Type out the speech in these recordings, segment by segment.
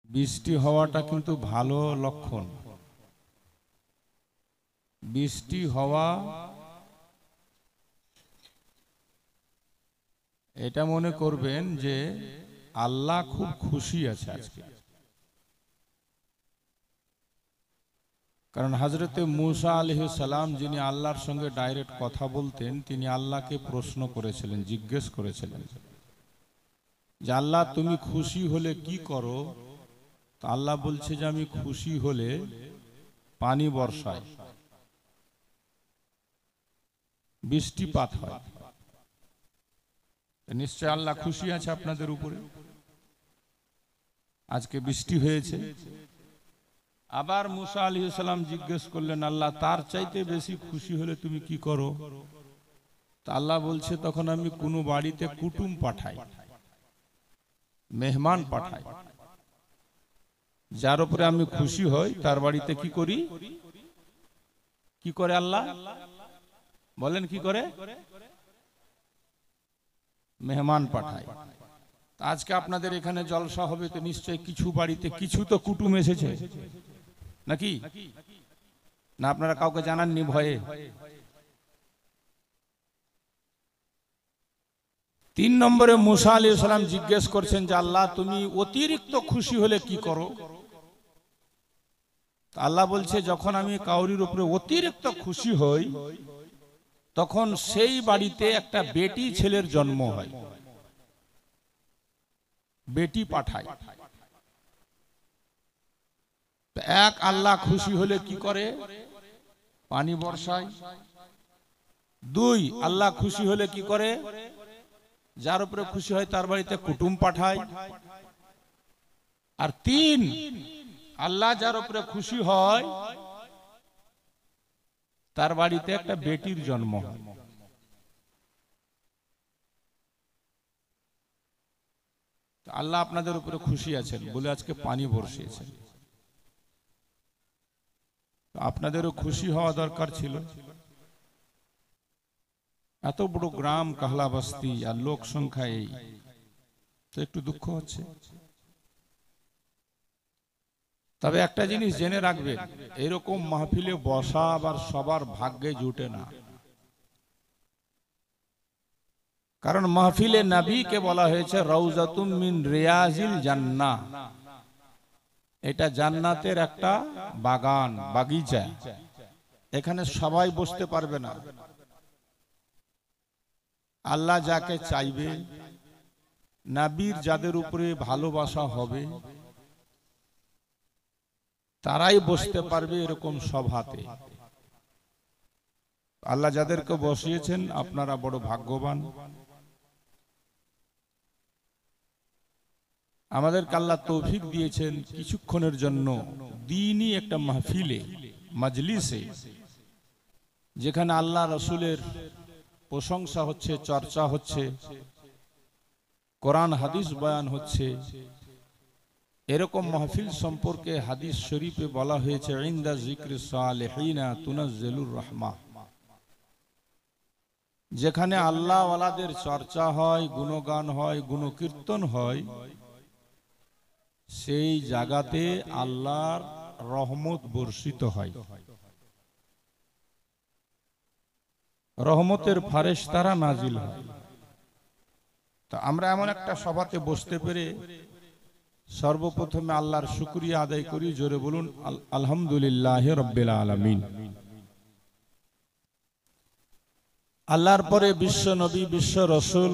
বৃষ্টি হওয়াটা কিন্তু ভালো লক্ষণ। বৃষ্টি হওয়া এটা মনে করবেন যে আল্লাহ খুব খুশি আছে আজকে। কারণ হযরতে মূসা আলাইহিস সালাম যিনি আল্লাহর সঙ্গে ডাইরেক্ট কথা বলতেন, তিনি আল্লাহকে প্রশ্ন করেছিলেন, জিজ্ঞেস করেছিলেন যে আল্লাহ তুমি খুশি হলে কি করো? তো আল্লাহ বলছে যে আমি খুশি হলে পানি বর্ষাই, বৃষ্টিপাত হয়। নিশ্চয় আল্লাহ খুশি আছে আপনাদের উপরে। আজকে বৃষ্টি হয়েছে। আবার মূসা আলাইহিস সালাম জিজ্ঞেস করলেন, আল্লাহ তার চাইতে বেশি খুশি হলে তুমি কি করো? তা আল্লাহ বলছে তখন আমি কোনো বাড়িতে কুটুম পাঠাই, মেহমান পাঠাই। যার উপরে আমি খুশি হই তার বাড়িতে কি করি? কি করে আল্লাহ বলেন? কি করে? মেহমান পাঠায়। আজকে আপনাদের এখানে জলসা হবে তো নিশ্চয়ই কিছু বাড়িতে কিছু তো কুটুম এসেছে নাকি? না আপনারা কাউকে জানাননি ভয়ে? 3 নম্বরে মূসা আলাইহিস সালাম জিজ্ঞেস করছেন যে আল্লাহ তুমি অতিরিক্ত খুশি হলে কি করো? আল্লাহ বলছে যখন আমি কাউরির উপরে অতিরিক্ত খুশি হই তখন সেই বাড়িতে একটা বেটি ছেলের জন্ম হয়, বেটি পাঠায়। এক আল্লাহ খুশি হলে কি করে? পানি বর্ষায়। 2 আল্লাহ খুশি হলে কি করে? যার উপরে খুশি হয় তার বাড়িতে কুটুম পাঠায়। আর 3 আল্লাহ যার উপরে খুশি হয় তার বাড়িতে একটা বেটির জন্ম হয়। আল্লাহ আপনাদের উপরে খুশি আছেন বলে আজকে পানি বর্ষিয়েছেন। আপনাদেরও খুশি হওয়া দরকার ছিল। এত বড় গ্রাম কাহলা বস্তি আর লোক সংখ্যা এই, তো একটু দুঃখ হচ্ছে। তবে একটা জিনিস জেনে রাখবেন, এরকম মাহফিলে বসা আবার সবার ভাগ্যে জুটে না। কারণ মাহফিলে নবীকে বলা হয়েছে রাউজাতুম মিন রিয়াজিল জান্নাহ, এটা জান্নাতের একটা বাগান, বাগিচা। এখানে সবাই বসতে পারবে না। আল্লাহ যাকে চাইবে, নবীর যাদের উপরে ভালোবাসা হবে তারাই বসতে পারবে এরকম সভাতে। আল্লাহ যাদেরকে বসিয়েছেন আপনারা বড় ভাগ্যবান। আমাদেরকে আল্লাহ তৌফিক দিয়েছেন কিছুক্ষণের জন্য দ্বীনি একটা মাহফিলে, মজলিসে, যেখানে আল্লাহ রাসূলের প্রশংসা হচ্ছে, চর্চা হচ্ছে, কোরআন হাদিস বয়ান হচ্ছে। এরকম মাহফিল সম্পর্কে হাদিস শরীফে বলা হয়েছে ইনদা যিকরিস সালিহিনা তুনাজ্জালুর রাহমাহ, যেখানে আল্লাহ ওয়ালাদের চর্চা হয়, গুণগান হয়, গুণকীর্তন হয়, সেই জায়গাতে আল্লাহর রহমত বর্ষিত হয়। রহমতের ফারেশতারা নাজিল হয়। তো আমরা এমন একটা সভাতে বসতে পেরে সর্বপ্রথমে আল্লাহর শুকরিয়া আদায় করি। জোরে বলুন আলহামদুলিল্লাহি রাব্বিল আলামিন। আল্লাহর পরে বিশ্ব নবী, বিশ্ব রসুল,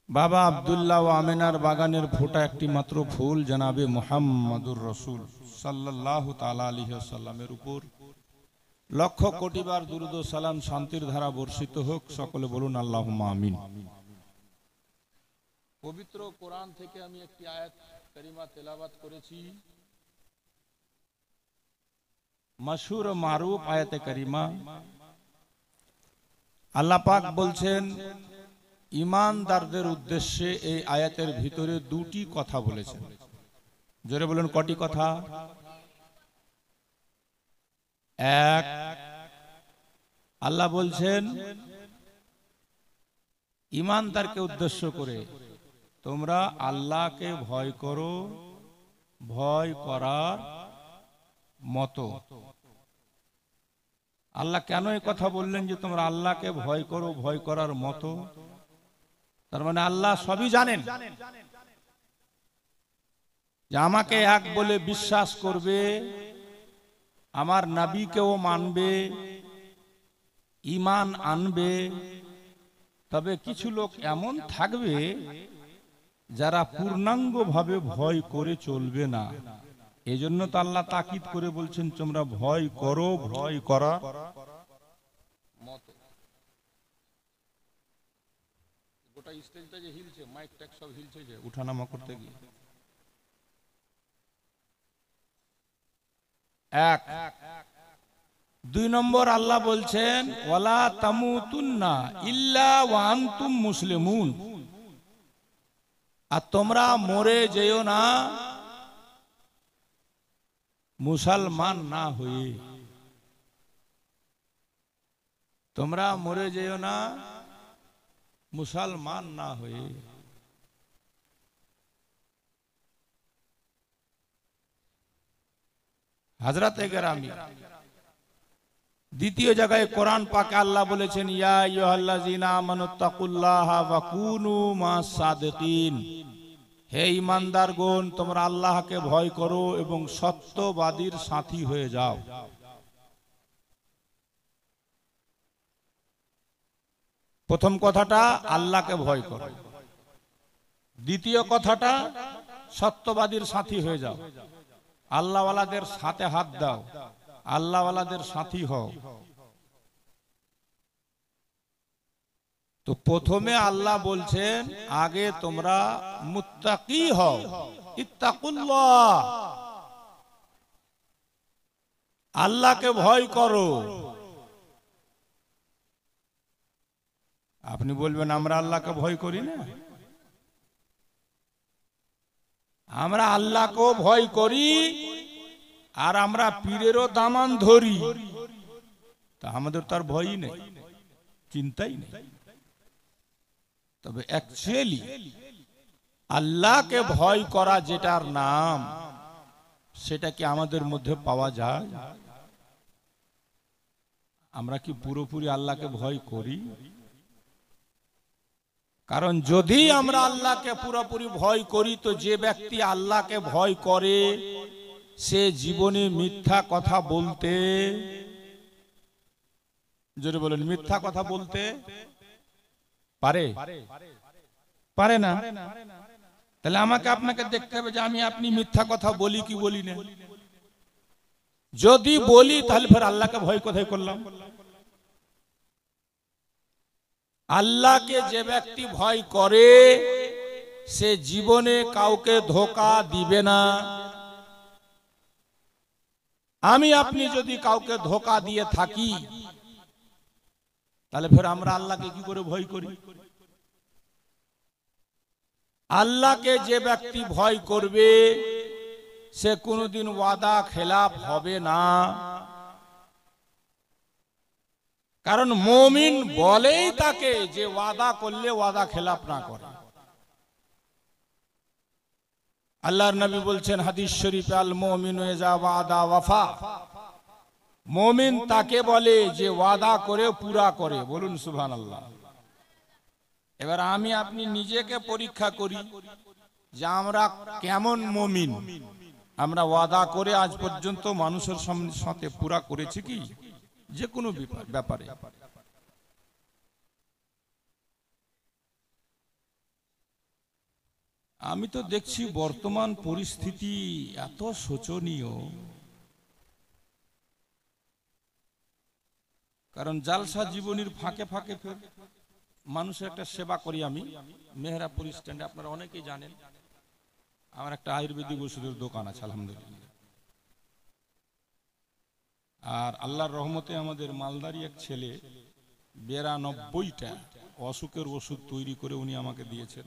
বাবা আব্দুল্লাহ ও আমেনার বাগানের ফোটা একটি মাত্র ফুল জনাবে মুহাম্মাদুর রাসূল সাল্লাল্লাহু তাআলা আলাইহি ওয়াসাল্লামের উপর লক্ষ কোটি বার দুরূদ ও সালাম শান্তির ধারা বর্ষিত হোক। সকলে বলুন আল্লাহুম্মা আমিন। পবিত্র কোরআন থেকে আমি একটি আয়াত কারিমা তেলাওয়াত করেছি, মশহুর ও মারুফ আয়াতে কারিমা। আল্লাহ পাক বলছেন ঈমানদারদের উদ্দেশ্যে এই আয়াতের ভিতরে 2টি কথা বলেছেন। জোরে বলুন কটি কথা? 1, আল্লাহ বলছেন ঈমানদারকে উদ্দেশ্য করে তোমরা আল্লাহকে ভয় করো ভয় করার মতো। আল্লাহ কেন এই কথা বললেন যে তোমরা আল্লাহকে ভয় করো, ভয় করার মতো? তার মানে আল্লাহ সবই জানেন, যে আমাকে এক বলে বিশ্বাস করবে, আমার নবীকেও মানবে, ঈমান আনবে। তবে কিছু লোক এমন থাকবে যারা পূর্ণাঙ্গভাবে ভয় করে চলবে না। এই জন্য তো আল্লাহ তাকিদ করে বলছেন তোমরা ভয় করো, ভয় করা মতো। গোটা স্টেজটা যে হিলছে, মাইক ট্যাক সব হিলছে যে উঠানামা করতে গিয়ে। এক। দুই নম্বর আল্লাহ বলছেন ওয়ালা তামুতুন্না ইল্লা ওয়া আনতুম মুসলিমুন, আর তোমরা মরে যেও না মুসলমান না হয়ে। তোমরা মরে যেও না মুসলমান না হয়ে। হযরতে কেরামি দ্বিতীয় জায়গায় কোরআন পাকে আল্লাহ বলেছেন ইয়া আইয়ুহাল্লাযীনা আমানুত্তাকুল্লাহা ওয়া কুনু মাস সাদিকিন, হে ঈমানদারগণ তোমরা আল্লাহকে ভয় করো এবং সত্যবাদীর সাথী হয়ে যাও। প্রথম কথাটা আল্লাহকে ভয় করো, দ্বিতীয় কথাটা সত্যবাদীর সাথী হয়ে যাও। আল্লাহওয়ালাদের সাথে হাত দাও, আল্লাহওয়ালাদের সাথী হও। তো প্রথমে আল্লাহ বলছেন আগে তোমরা মুত্তাকি হও, ইত্তাকুল্লাহ, আল্লাহকে ভয় করো। আপনি বলবেন আমরা আল্লাহকে ভয় করি না? আমরা আল্লাহকেও ভয় করি, আর আমরা পীরেরও দামান ধরি। তা আমাদের তার ভয়ই নেই, চিন্তাই নেই। তবে অ্যাকচুয়ালি আল্লাহকে ভয় করা যেটার নাম, সেটা কি আমাদের মধ্যে পাওয়া যায়? আমরা কি পুরোপুরি আল্লাহকে ভয় করি? কারণ যদি আমরা আল্লাহকে পুরোপুরি ভয় করি, তো যে ব্যক্তি আল্লাহকে ভয় করে সে জীবনে মিথ্যা কথা বলতে, জোরে বলেন, মিথ্যা কথা বলতে পারে? পারে না। তাহলে আমাকে আপনাকে দেখতে হবে যে আমি আপনি মিথ্যা কথা বলি কি বলি না। যদি বলি তাহলে ফের আল্লাহকে ভয় কোথায় করলাম? আল্লাহকে যে ব্যক্তি ভয় করে সে জীবনে কাউকে ধোঁকা দিবে না। আমি আপনি যদি কাউকে ধোঁকা দিয়ে থাকি, তাহলে ফের আমরা আল্লাহকে কি করে ভয় করি? আল্লাহকে যে ব্যক্তি ভয় করবে সে কোনোদিন ওয়াদা খেলাফ হবে না। কারণ মুমিন বলেই তাকে যে ওয়াদা করলে ওয়াদা খেলাফ না করে। আল্লাহর নবী বলছেন হাদিস শরীফে, আল মুমিনু ইযা ওয়াদা ওয়াফা, মুমিন তাকে বলে যে ওয়াদা করে পুরা করে। বলুন সুবহানাল্লাহ। এবার আমি আপনি নিজেকে পরীক্ষা করি যে আমরা কেমন মুমিন। আমরা ওয়াদা করে আজ পর্যন্ত মানুষের সাথে পুরা করেছি কি যে কোনো ব্যাপারে? আমি তো দেখছি বর্তমান পরিস্থিতি এত শোচনীয়। কারণ জালসা জীবনীর ফাঁকে ফাঁকে ফের মানুষের একটা সেবা করি আমি মেহেরাপুর স্ট্যান্ডে। আপনারা অনেকেই জানেন আমার একটা আয়ুর্বেদিক ওষুধের দোকান আছে আলহামদুলিল্লাহ। আর আল্লাহর রহমতে আমাদের মালদারি এক ছেলে 92টা অসুখের ওষুধ তৈরি করে উনি আমাকে দিয়েছেন।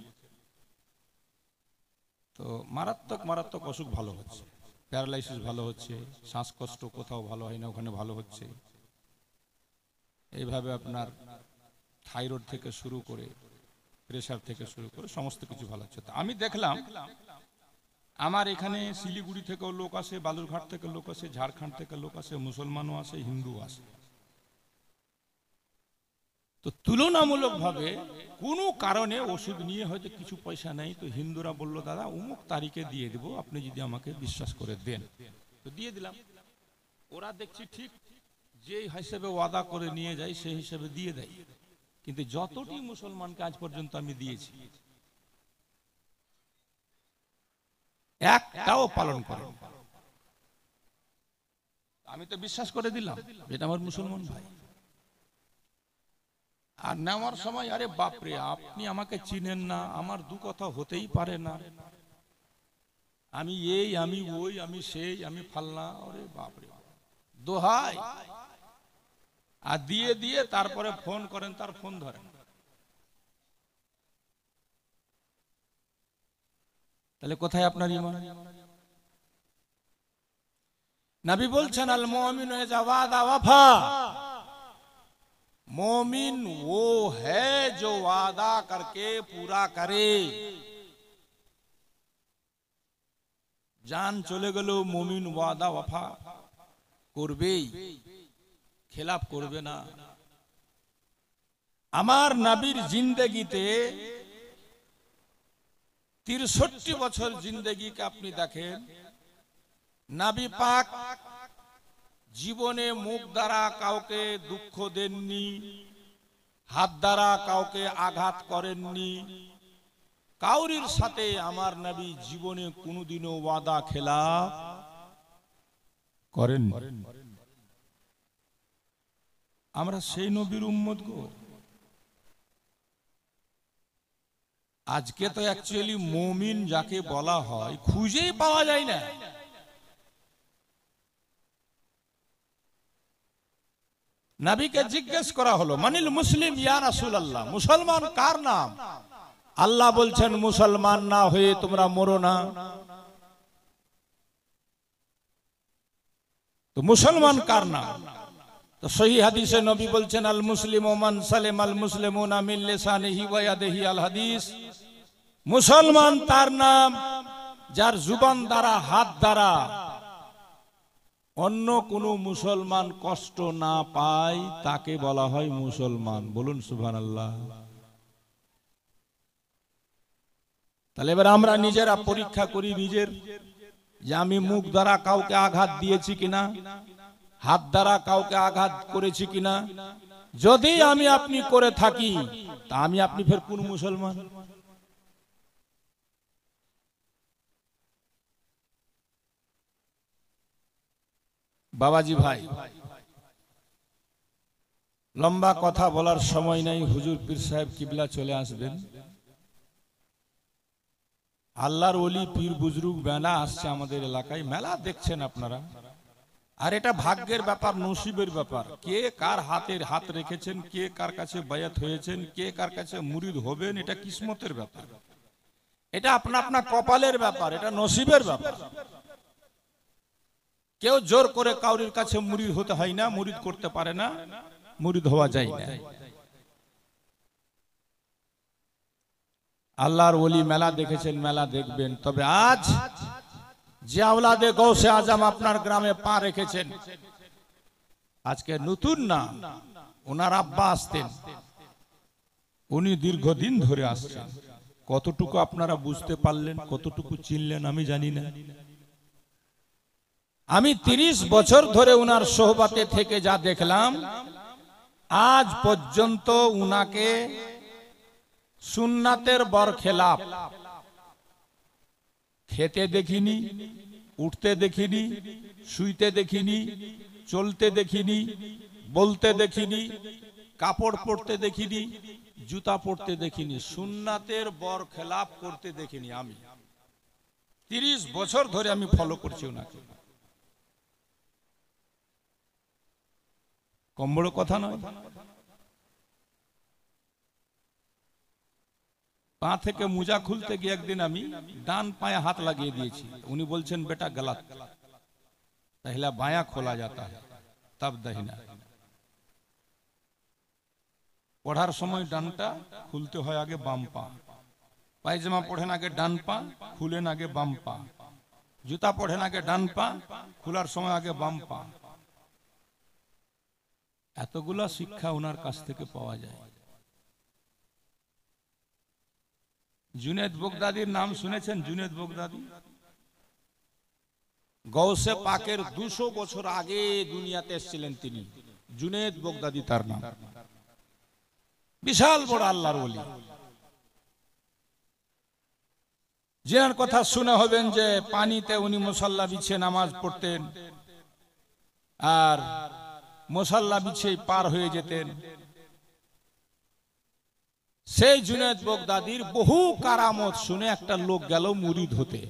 তো মারাত্মক মারাত্মক অসুখ ভালো হচ্ছে, প্যারালাইসিস ভালো হচ্ছে, শ্বাসকষ্ট কোথাও ভালো হয় না ওখানে ভালো হচ্ছে। এইভাবে আপনার থাইরয়েড থেকে শুরু করে প্রেসার থেকে শুরু করে সমস্ত কিছু ভালো হচ্ছে। আমি দেখলাম আমার এখানে শিলিগুড়ি থেকেও লোক আসে, বালুরঘাট থেকে লোক আসে, ঝাড়খণ্ড থেকে লোক আসে, মুসলমানও আসে, হিন্দু আসে। তো তুলনামূলকভাবে কোনো কারণে ওষুধ নিয়ে হয়তো কিছু পয়সা নেই, তো হিন্দুরা বলল দাদা অমুক তারিখে দিয়ে দেবো, আপনি যদি আমাকে বিশ্বাস করে দেন। তো দিয়ে দিলাম। ওরা দেখছি ঠিক যে হিসেবে ওয়াদা করে নিয়ে যায় সেই হিসেবে দিয়ে দেয়, কিন্তু যতটি মুসলমানকে আজ পর্যন্ত আমি দিয়েছি একটাও পালন করে। আমি তো বিশ্বাস করে দিলাম এটা আমার মুসলমান ভাই। আর নেওয়ার সময় আরে বাপরে আপনি আমাকে চিনেন না, আমার দু কথা হতেই পারে না, আমি এই আমি ওই আমি সেই আমি ফালনা, আরে বাপরে দোহাই। আর দিয়ে দিয়ে তারপরে ফোন করেন, তার ফোন ধরেন। তাহলে কোথায় আপনার ঈমান? নবী বলছেন আল মুমিনু ইযা ওয়াদা ওয়াফা, मोमिन वो है जो वादा करके पूरा करे। जान चले गलो मोमिन वादा वफा करबेई, खिलाफ करबे ना। আমার নবীর জিন্দেগিতে 63 বছর জিন্দেগিকে আপনি দেখেন, নবী পাক জীবনে মুখ দ্বারা কাউকে দুঃখ দেননি, হাত দ্বারা কাউকে আঘাত করেননি, কাউরির সাথে আমার নবী জীবনে কোনোদিনও ওয়াদা খেলাফ করেন। আমরা সেই নবীর উম্মত গো। আজকে তো অ্যাকচুয়ালি মুমিন যাকে বলা হয় খুঁজেই পাওয়া যায় না। নবীকে জিজ্ঞেস করা হলো মানিল মুসলিম ইয়া রাসূলুল্লাহ, মুসলমান কার নাম? আল্লাহ বলছেন মুসলমান না হয়ে তোমরা মরো না। তো মুসলমান কার নাম? তো সহি হাদিসে নবী বলছেন আল মুসলিমু মান সালিমা আল মুসলিমুনা মিন লিসানিহি ওয়া ইয়াদিহি। আল হাদিস, মুসলমান তার নাম যার জুবান দ্বারা হাত দ্বারা অন্য কোন মুসলমান কষ্ট না পায় তাকে বলা হয় মুসলমান। বলুন সুবহানাল্লাহ। তাহলে এবার আমরা নিজেরা পরীক্ষা করি নিজের, যে আমি মুখ দ্বারা কাউকে আঘাত দিয়েছি কিনা, হাত দ্বারা কাউকে আঘাত করেছি কিনা। যদি আমি আপনি করে থাকি তা আমি আপনি ফের কোন মুসলমান? বাবাজি ভাই, লম্বা কথা বলার সময় নাই, হুজুর পীর সাহেব কিবলা চলে আসবেন। আল্লাহর ওলি পীর বুজরুগ মেলা আসছে আমাদের এলাকায়, মেলা দেখছেন আপনারা। আর এটা ভাগ্যের ব্যাপার, নসিবের ব্যাপার। কে কার হাতের হাত রেখেছেন, কে কার কাছে বায়াত হয়েছেন, কে কার কাছে মুরিদ হবেন, এটা কিসমতের ব্যাপার, এটা আপনা আপনা কপালের ব্যাপার, এটা নসিবের ব্যাপার। কেউ জোর করে কাউরির কাছে মুরিদ হতে হয় না, মুরিদ করতে পারে না, মুরিদ হওয়া যায় না। আল্লাহর ওলি মেলা দেখেছেন, মেলা দেখবেন। তবে আজ যে আওলাদে গৌসে আজম আপনার গ্রামে পা রেখেছেন, আজকে নতুন না, ওনার আব্বা আসতেন, উনি দীর্ঘদিন ধরে আসছেন। কতটুকু আপনারা বুঝতে পারলেন, কতটুকু চিনলেন আমি জানি না। আমি 30 বছর ধরে উনার সোহবতে থেকে যা দেখলাম, আজ পর্যন্ত উনাকে সুন্নাতের বরখেলাফ খেতে দেখিনি, উঠতে দেখিনি, শুইতে দেখিনি, চলতে দেখিনি, বলতে দেখিনি, কাপড় পরতে দেখিনি, জুতা পরতে দেখিনি, সুন্নাতের বরখেলাফ করতে দেখিনি। আমি 30 বছর ধরে আমি ফলো করছি ওনাকে। কম বড় কথা নয়। পা থেকে মোজা খুলতে গিয়ে একদিন আমি ডান পায়ে হাত লাগিয়ে দিয়েছি। উনি বলছেন বেটা গলত, পহলা বায়া খোলা जाता है तब दाहिना। পড়ার সময় ডানটা খুলতে হয় আগে বাম পা, পায়জামা পড়েন আগে ডান পা, খুলেন আগে বাম পা, জুতা পড়েন আগে ডান পা, খোলার সময় আগে বাম পা। এতগুলা শিক্ষা ওনার কাছ থেকে পাওয়া যায়। জুনেদ বগদাদির নাম শুনেছেন? জুনেদ বগদাদি গৌসে পাকের 200 বছর আগে দুনিয়াতে এসেছিলেন তিনি। জুনেদ বগদাদি তার নাম। বিশাল বড় আল্লাহর ওলি। যার কথা শুনে হবেন যে পানিতে উনি মুসাল্লা বিছিয়ে নামাজ পড়তেন, আর মুসাল্লা বিছিয়ে পার হয়ে যেতেন। সেই জুনেদ বগদাদির বহু কারামত শুনে একটা লোক গেল মুরিদ হতে।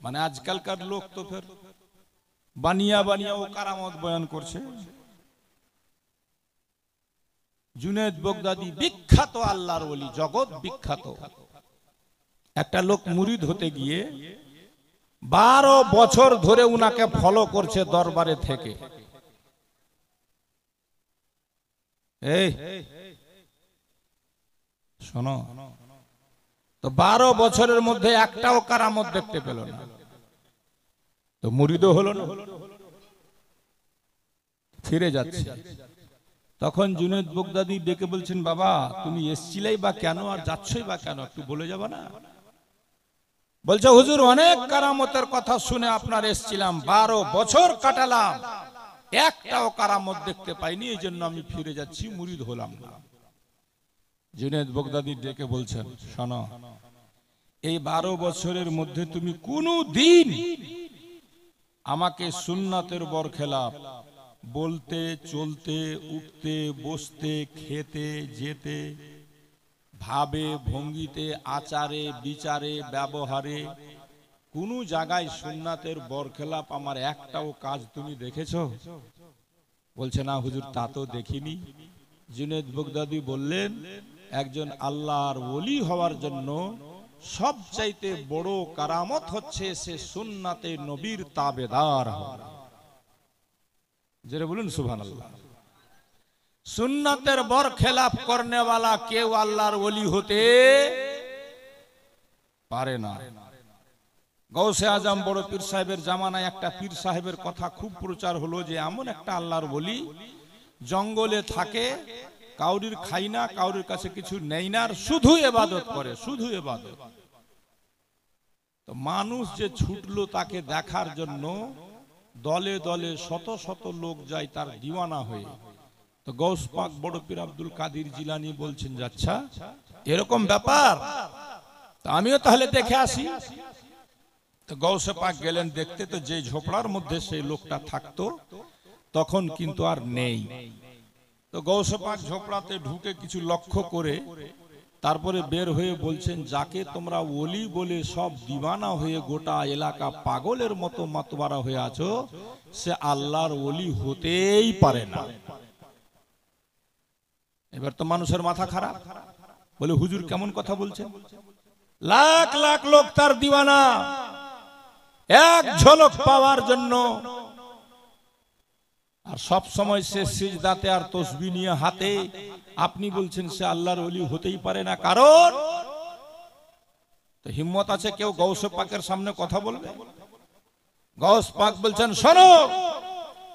মানে আজকালকার লোক তো ফের বানিয়া বানিয়া ও কারামত বয়ান করছে। জুনেদ বগদাদি বিখ্যাত আল্লাহর ওলি, জগৎ বিখ্যাত। একটা লোক মুরিদ হতে গিয়ে 12 বছর ধরে উনাকে ফলো করছে দরবারে থেকে। এই শোনো তো, 12 বছরের মধ্যে একটাও কারামত দেখতে পেল না, তো মুরিদও হলো না, ফিরে যাচ্ছে। তখন জুনেদ বগদাদি ডেকে বলছেন, বাবা তুমি এসছিলাই বা কেন, আর যাচ্ছই বা কেন, একটু বলে যাবা না? বলছে, হুজুর অনেক কারামতের কথা শুনে আপনার এসছিলাম, 12 বছর কাটালাম, একটাও কারামত দেখতে পাইনি, এই জন্য আমি ফিরে যাচ্ছি, মুরিদ হলাম না। জুনেদ বগদাদি ডেকে বলছেন, শোনো, এই 12 বছরের মধ্যে তুমি কোনো দিন আমাকে সুন্নাতের বরখেলাফ বলতে, চলতে, উঠতে, বসতে, খেতে, যেতে, ভাবে, ভঙ্গিতে, আচারে, বিচারে, ব্যবহারে কোন জায়গায় সুন্নাতের বরখেলাফ আমার একটাও কাজ তুমি দেখেছো? বলছে, না হুজুর, তা তো দেখিনি। জুনেদ বগদাদি বললেন, একজন আল্লাহর ওলি হওয়ার জন্য সবচাইতে বড় কারামত হচ্ছে সে সুন্নাতে নবীর তাবেদার হওয়া। যেটা বলুন সুবহানাল্লাহ। সুন্নাতের বরখেলাফ করনে वाला কেউ আল্লাহর ওলি হতে পারে না। গৌসে আজম বড় পীর সাহেবের জামানায় একটা পীর সাহেবের কথা খুব প্রচার হলো যে এমন একটা আল্লাহর ওলি জঙ্গলে থাকে, কাউরির খাই না, কাউরির কাছে কিছু নেই না, শুধু ইবাদত করে, শুধু ইবাদত। তো মানুষ যে ছুটলো তাকে দেখার জন্য, দলে দলে শত শত লোক যায় তার দিওয়ানা হয়ে। তো গৌস পাক বড় পীর আব্দুল কাদির জিলানী বলছেন, আচ্ছা এরকম ব্যাপার, তো আমিও তাহলে দেখে আসি। তো গৌসে পাক গেলেন দেখতে। তো যে ঝোপড়ার মধ্যে সেই লোকটা থাকতো তখন কিন্তু আর নেই। তো গৌসে পাক ঝোপড়াতে ঢুকে কিছু লক্ষ্য করে তারপরে বের হয়ে বলছেন, যাকে তোমরা ওলি বলে সব দিওয়ানা হয়ে গোটা এলাকা পাগলের মতো মাতবারা হয়ে আছো, সে আল্লাহর ওলি হতেই পারে না। এবার তো মানুষের মাথা খারাপ, বলে হুজুর কেমন কথা বলছেন? লাখ লাখ লোক তার দিওয়ানা, এক ঝলক পাওয়ার জন্য, আর সব সময় সে সিজদাতে আর তসবিহ নিয়ে হাতে, আপনি বলছেন সে আল্লাহর ওলি হতেই পারে না। কারণ তো হিম্মত আছে কেউ গৌসে পাকের সামনে কথা বলবে? গৌস পাক বলছেন, শোনো,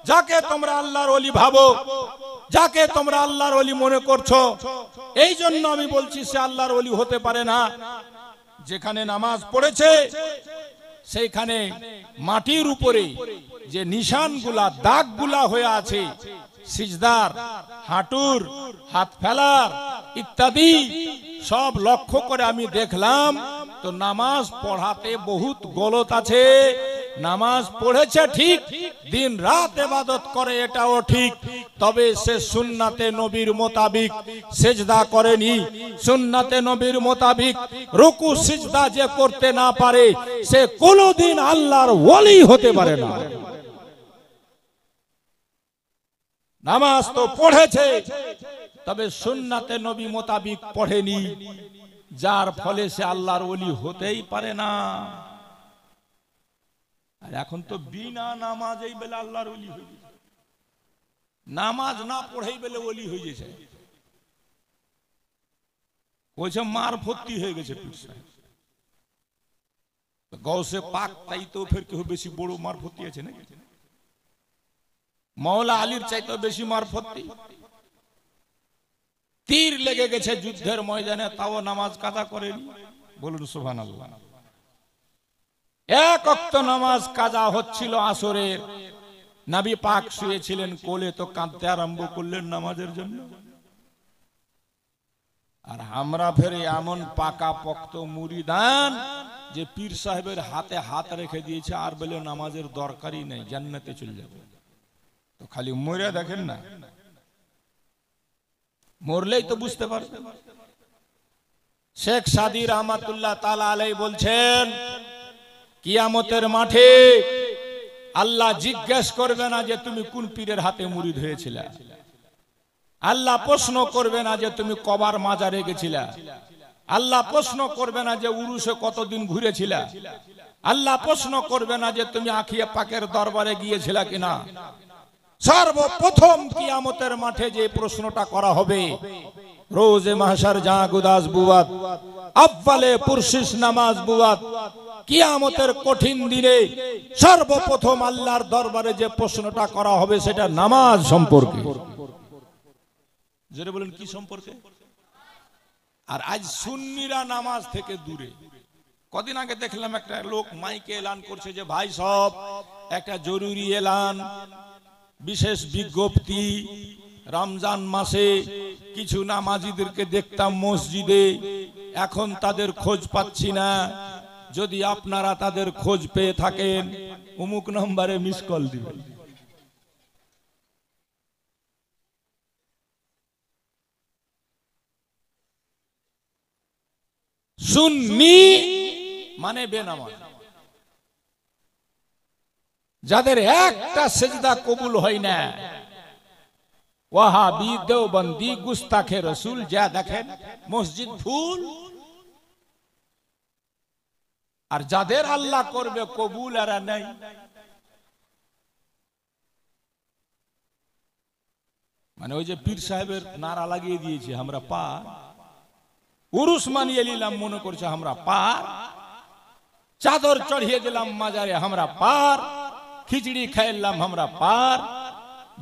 যাকে তোমরা আল্লাহর ওলি ভাবো, যাকে তোমরা আল্লাহর ওলি মনে করছো, এই জন্য আমি বলছি সে আল্লাহর ওলি হতে পারে না। যেখানে নামাজ পড়েছে সেইখানে মাটির উপরে যে নিশানগুলা, দাগগুলা হয়ে আছে, সিজদার, হাঁটুর, হাত ফেলার ইত্যাদি সব লক্ষ্য করে আমি দেখলাম। তো নামাজ পড়াতে বহুত গলত আছে। নামাজ পড়েছে ঠিক, দিন রাত ইবাদত করে এটাও ঠিক, তবে সে সুন্নাতে নবীর মোতাবিক সিজদা করেনি। সুন্নাতে নবীর মোতাবিক রুকু সিজদা যে করতে না পারে সে কোনোদিন আল্লাহর ওলি হতে পারে না। নামাজ তো পড়েছে, তবে সুন্নাতে নবী মোতাবিক পড়েনি, যার ফলে সে আল্লাহর ওলি হতেই পারে না। আর এখন তো বিনা নামাজেই বেলা আল্লাহর ওলি হয়ে গেছে, নামাজ না পড়েই বেলে ওলি হয়ে গেছে। কইছে মার ভর্তি হয়ে গেছে পীর সাহেব। গৌসে পাক চাইতেও ফের কেউ বেশি বড় মারফতি আছে নাকি? মওলা আলীর চাইতেও বেশি মারফতি। তীর লেগে গেছে যুদ্ধের ময়দানে, তাও নামাজ কাজা করেনি। বলুন সুবহানাল্লাহ। এক ওয়াক্ত নামাজ কাজা হচ্ছিল আসরের, নবী পাক শুয়েছিলেন কোলে, তো কাঁদতে আরম্ভ করলেন নামাজের জন্য। আর আমরা ফের এমন পাকা পোক্ত মুরিদান যে পীর সাহেবের হাতে হাত রেখে দিয়েছে, আর বলে নামাজের দরকারই নেই, জান্নাতে চলে যাবে। তো খালি মরে দেখেন না, মরলেই তো বুঝতে পারবে। শেখ সাদী রহমাতুল্লাহ তাআলা আলাইহি বলছেন, কিয়ামতের মাঠে আল্লাহ জিজ্ঞেস করবে না যে তুমি কোন পীরের হাতে মুরিদ হয়েছিলে। আল্লাহ প্রশ্ন করবে না যে তুমি কবার মাজারে গেছিলে। আল্লাহ প্রশ্ন করবে না যে উরুসে কতদিন ঘুরেছিলে। আল্লাহ প্রশ্ন করবে না যে তুমি আখিয়ে পাকের দরবারে গিয়েছিলে কিনা। সর্বপ্রথম কিয়ামতের মাঠে যে প্রশ্নটা করা হবে, রোজে মাহশার জা গুদাস বুয়াত, আব্বালে পুরশিস নামাজ বুয়াত, কিয়ামতের কঠিন দিনে সর্বপ্রথম আল্লাহর দরবারে যে প্রশ্নটা করা হবে সেটা নামাজ সম্পর্কে। জোরে বলেন কি সম্পর্কে? আর আজ সুন্নিরা নামাজ থেকে দূরে। কদিন আগে দেখলাম একটা লোক মাইকে এলান করছে যে ভাই সব একটা জরুরি এলান, বিশেষ বিজ্ঞপ্তি, রমজান মাসে কিছু নামাজিদেরকে দেখতাম মসজিদে, এখন তাদের খোঁজ পাচ্ছি না। যদি আপনারা তাদের খোঁজ পেয়ে থাকেন অমুক নম্বরে মিস কল দিবেন। সুন্নি মানে বেনামাজ, যাদের একটা সেজদা কবুল হয় না। ওয়াহাবি, দেওবন্দি, গুস্তাখে রসুল যা দেখেন মসজিদ ফুল। আর যাদের আল্লাহ করবে কবুল এরা নাই। মানে ওই যে পীর সাহেবের নারা লাগিয়ে দিয়েছে আমরা পার, উরুস মানিয়ে নিলাম মনে করছে আমরা পার, চাদর চড়িয়ে দিলাম মাজারে আমরা পার, খিচড়ি খাইলাম আমরা পার,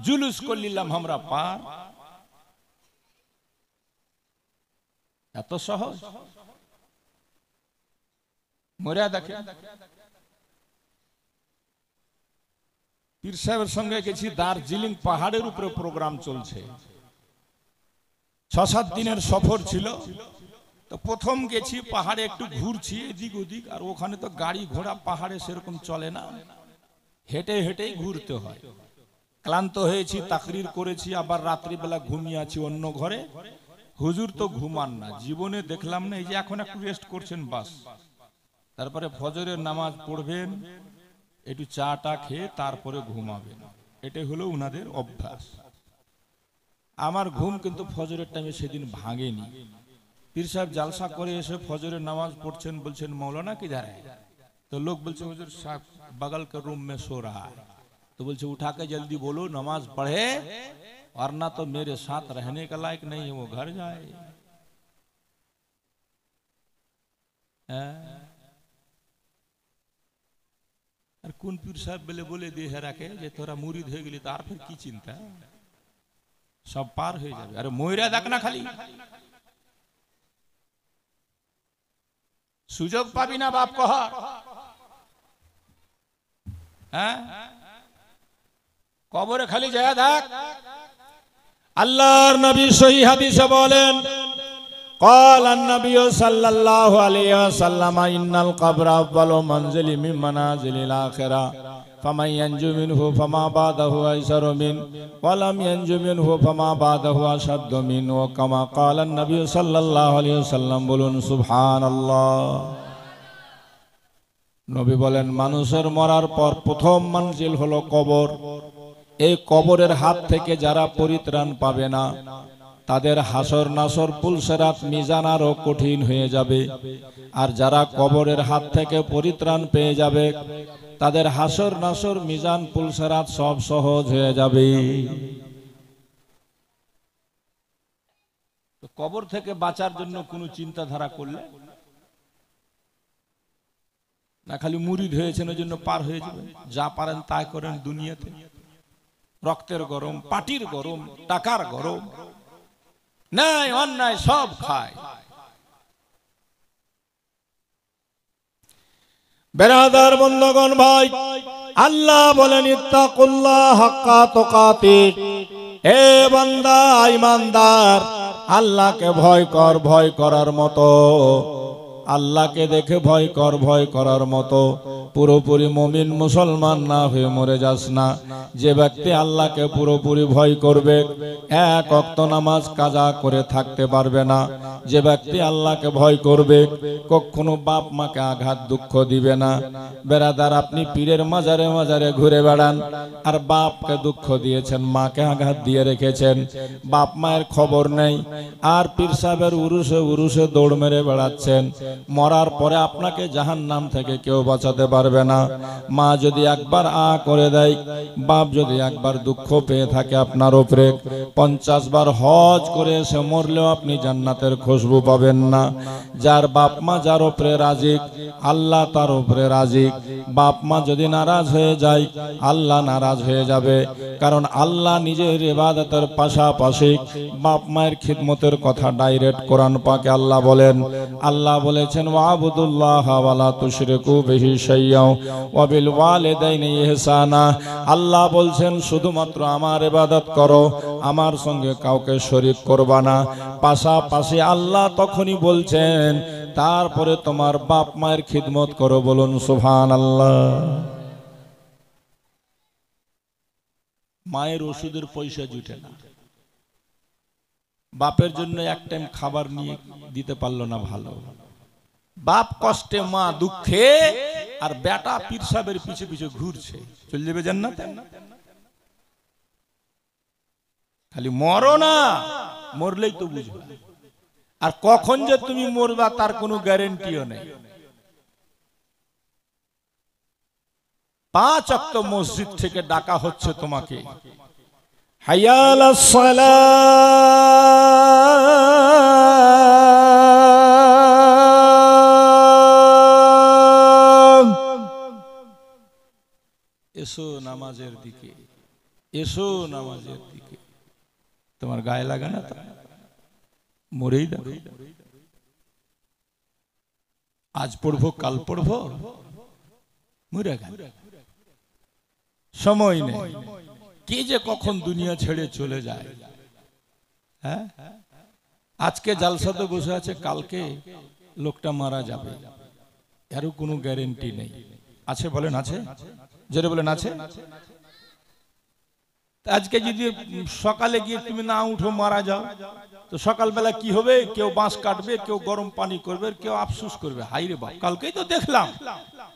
জুলুস করলাম আমরা পার। এত সহজ? মরিয়া দেখে। পীর সাহেবের সঙ্গে গেছি, দার্জিলিং পাহাড়ের উপরে প্রোগ্রাম চলছে, 6-7 দিনের সফর ছিল। তো প্রথম গেছি পাহাড়ে, একটু ঘুরছি এদিক ওদিক, আর ওখানে তো গাড়ি ঘোড়া পাহাড়ে সেরকম চলে না, হেঁটে হেঁটেই ঘুরতে হয়। ক্লান্ত হয়েছি, তাকরির করেছি, আবার রাত্রিবেলা ঘুমিয়ে আছি অন্য ঘরে। হুজুর তো ঘুমান না, জীবনে দেখলাম না। এই যে এখন একটু রেস্ট করছেন বাস, তারপরে ফজরের নামাজ পড়বেন, একটু চাটা খেয়ে তারপরে ঘুমাবেন। এটাই হলো উনাদের অভ্যাস। আমার ঘুম কিন্তু ফজরের টাইমে সেদিন ভাঙেনি। পীর সাহেব জালসা করে এসে ফজরের নামাজ পড়ছেন, বলছেন মৌলানা কিধার है? तो लोग बोलते हुजूर साहब बगल के रूम में सो रहा है। तो बोलते उठा के जल्दी बोलो नमाज पढ़े, वरना तो मेरे साथ रहने का लायक नहीं है, वो घर जाए। আর কোন পীর সাহেব বলে দিয়ে রাখে যে তোরা মুরিদ হয়ে গেলি, তার ফের কি চিন্তা, সব পার হয়ে যাবে। আরে ময়রা দেখ না, খালি সুযোগ পাবি না বাপ কহ। হ্যাঁ, কবরে খালি যায় দেখ। আল্লাহর নবী সহিহ হাদিসে বলেন, قال النبي صلى الله عليه وسلم إن القبر أول منزل من منازل الآخرة فمن ينجو منه فما بعده أيسر منه ولم ينجو منه فما بعده أشد منه كما قال النبي صلى الله عليه وسلم বলুন সুবহানাল্লাহ। নবী বলেন মানুষের মরার পর প্রথম মঞ্জিল হলো কবর। এই কবরের হাত থেকে যারা পরিত্রাণ পাবে না তাদের হাসর নাসর পুলসেরাত মিজান আরো কঠিন হয়ে যাবে। আর যারা কবরের হাত থেকে পরিত্রাণ পেয়ে যাবে তাদের হাসর নাসর মিজান পুলসেরাত সব সহজ হয়ে যাবে। কবর থেকে বাঁচার জন্য কোনো চিন্তাধারা করলে না খালি মুরিদ হয়েছেন ওই জন্য পার হয়ে যাবেন। যা পারেন তাই করেন দুনিয়াতে। রক্তের গরম, পাটির গরম, টাকার গরম, নাই অন্যায় সব খায়। বেরাদার বন্ধুগণ ভাই, আল্লাহ বলেন ইত্তাকুল্লাহ হাক্কা তুকাতিহ, হে বান্দা ঈমানদার আল্লাহকে ভয় কর, ভয় করার মতো আল্লাহকে দেখে ভয় কর, ভয় করার মতো। পুরোপুরি মুমিন মুসলমান না হয়ে মরে যাস না। যে ব্যক্তি আল্লাহকে পুরোপুরি ভয় করবে এক ওয়াক্ত নামাজ কাজা করে থাকতে পারবে না। যে ব্যক্তি আল্লাহকে ভয় করবে কখনো বাপ মাকে আঘাত দুঃখ দিবে না। বেরাদার, আপনি পীরের মাজারে মাজারে ঘুরে বেড়ান আর বাপকে দুঃখ দিয়েছেন, মাকে আঘাত দিয়ে রেখেছেন, বাপ মায়ের খবর নেই, আর পীর সাহেবের উরুসে উরুসে দৌড় মেরে বেড়াচ্ছেন। মরার পরে আপনাকে জাহান্নাম থেকে কেউ বাঁচাতে পারবে না। মা যদি একবার আ করে দেয়, বাপ যদি একবার দুঃখ পেয়ে থাকে আপনার উপরে, 50 বার হজ করে এসে মরলেও আপনি জান্নাতের খুশবু পাবেন না। যার বাপ মা যার উপরে রাজি, আল্লাহ তার উপরে রাজি। বাপ মা যদি নারাজ হয়ে যায়, আল্লাহ নারাজ হয়ে যাবে। কারণ আল্লাহ নিজের ইবাদতের পাশাপাশি বাপ মায়ের খিদমতের কথা ডাইরেক্ট কোরআন পাকে আল্লাহ বলেন। আল্লাহ বলেছেন ওয়াবুদুল্লাহ ওয়ালা তুশরিকু বিহি শাইয়্যাও ওয়া বিল ওয়ালিদাইনি ইহসানা। আল্লাহ বলছেন শুধুমাত্র আমার ইবাদত করো, আমার সঙ্গে কাউকে শরীক করবা না। পাশাপাশি আল্লাহ তখনই বলছেন তারপরে তোমার বাপ মায়ের খিদমত করো। বলুন সুবহানাল্লাহ। মায়ের ওষুধের পয়সা জুটে না, বাপের জন্য এক টাইম খাবার নিয়ে দিতে পারলো না ভালো। বাপ কষ্টে, মা দুঃখে, আর বেটা পীর সাহেবের পিছে পিছে ঘুরছে, চলে যাবে জান্নাতে। খালি মরো না, মরলেই তো বুঝবে। আর কখন যে তুমি মরবা তার কোনো গ্যারেন্টিও নেই। 5 ওয়াক্ত মসজিদ থেকে ডাকা হচ্ছে তোমাকে, হাইয়া আলাস সালাহ, এসো নামাজের দিকে, এসো নামাজের দিকে। তোমার গায়ে লাগা না তো মরেই দেখো। আজ পড়বো কাল পড়বো, মরে গেল, সময় নেই। কে যে কখন দুনিয়া ছেড়ে চলে যায়। হ্যাঁ, আজকে জালসাতে বসে আছে, কালকে লোকটা মারা যাবে, এরও কোনো গ্যারেন্টি নেই। আছে বলেন, আছে? জোরে বলেন আছে। আজকে যদি সকালে গিয়ে তুমি না উঠো, মারা যাও, তো সকালবেলা কি হবে? কেউ বাঁশ কাটবে, কেউ গরম পানি করবে, কেউ আফসোস করবে, হাই রে বাপ কালকেই তো দেখলাম,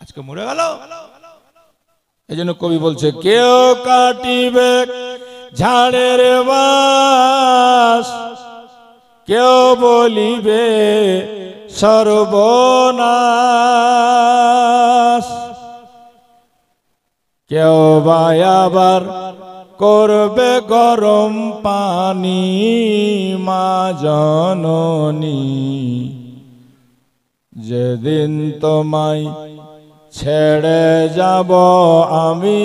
আজকে মরে গেল। এই জন্য কবি বলছে, কেউ কাটিবে ঝাড়ের বাঁশ, কেউ বলিবে সর্বনাশ, কেউ বা আবার করবে গরম পানি মা জননী, যেদিন তোমায় ছেড়ে যাব আমি।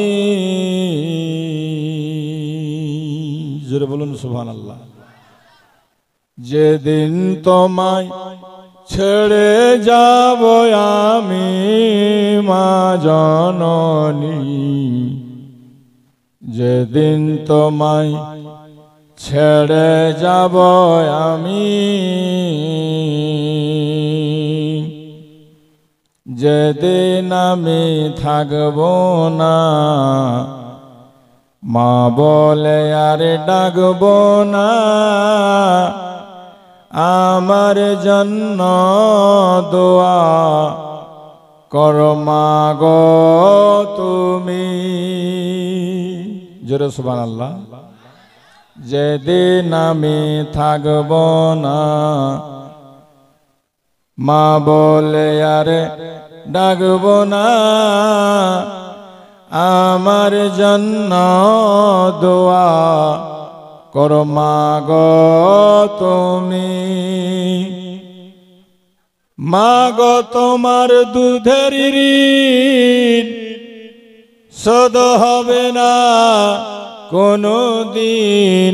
জোরে বলুন সুবহানাল্লাহ। যেদিন তোমায় ছেড়ে যাব আমি মা জননী, যেদিন তোমায় ছেড়ে যাব আমি, যেদিন আমি থাকব না, মা বলে আর ডাকব না, আমার জন্য দোয়া করো মা গো তুমি। জোরে সুবহানাল্লাহ। যেদিন আমি থাকব না, মা বলে আরে ডাকব না, আমার জন্য দোয়া করো মা গো তুমি। মা গো তোমার দুধের ঋণ শোধ হবে না কোনো দিন।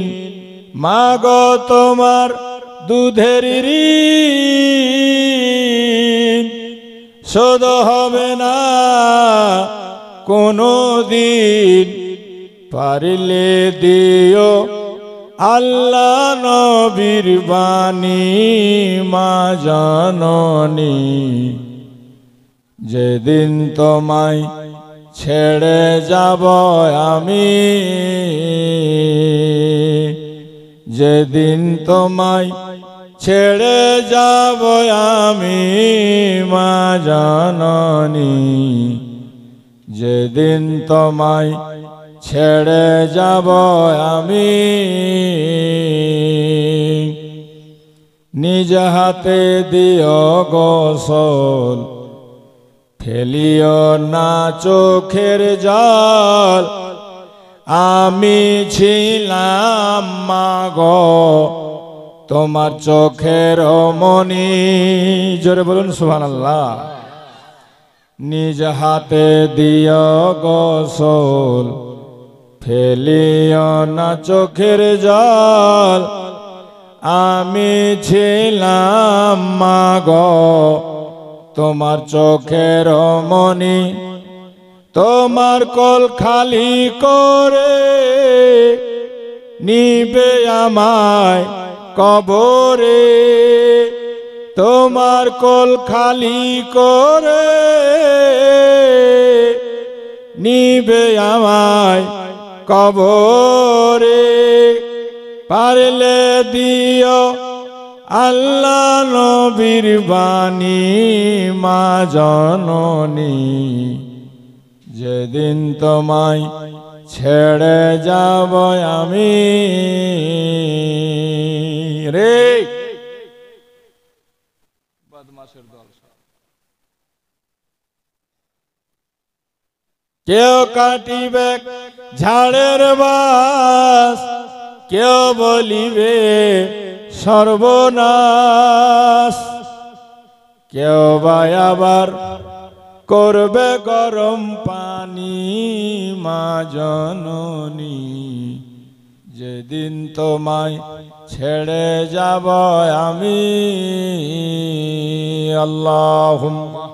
মা গো তোমার দুধের ঋণ শোধ হবে না কোনো দিন। পারলে দিও আল্লাহ নবীর বাণী মা জননী। যেদিন তোমায় ছেড়ে যাব আমি, যেদিন তোমায় ছেড়ে যাব আমি মা জননী। যেদিন তোমায় ছেড়ে যাব আমি, নিজ হাতে দিও গোসল ফেলিও না চোখের জল। আমি ছিলাম মা গো তোমার চোখের মনি। জোরে বলুন সুবহানাল্লাহ। নিজ হাতে দিও গোসল ফেলিও না চোখের জল। আমি ছিলাম মা গো তোমার চোখের মনি। তোমার কোল খালি করে নিবে আমায় কবরে। তোমার কোল খালি করে নিবে আমায় কবরে। পারলে দিও আল্লাহ নবীর বাণী মা জননী। যেদিন তোমায় ছেড়ে যাব আমি রে। বদমাশের দল কেউ কাটিবে ঝাড়ের বাস, কেউ বলিবে সর্বনাশ। কেউ বা আবার করবে গরম পানি মা জননী। যেদিন তোমায় ছেড়ে যাব আমি। আল্লাহুম্মা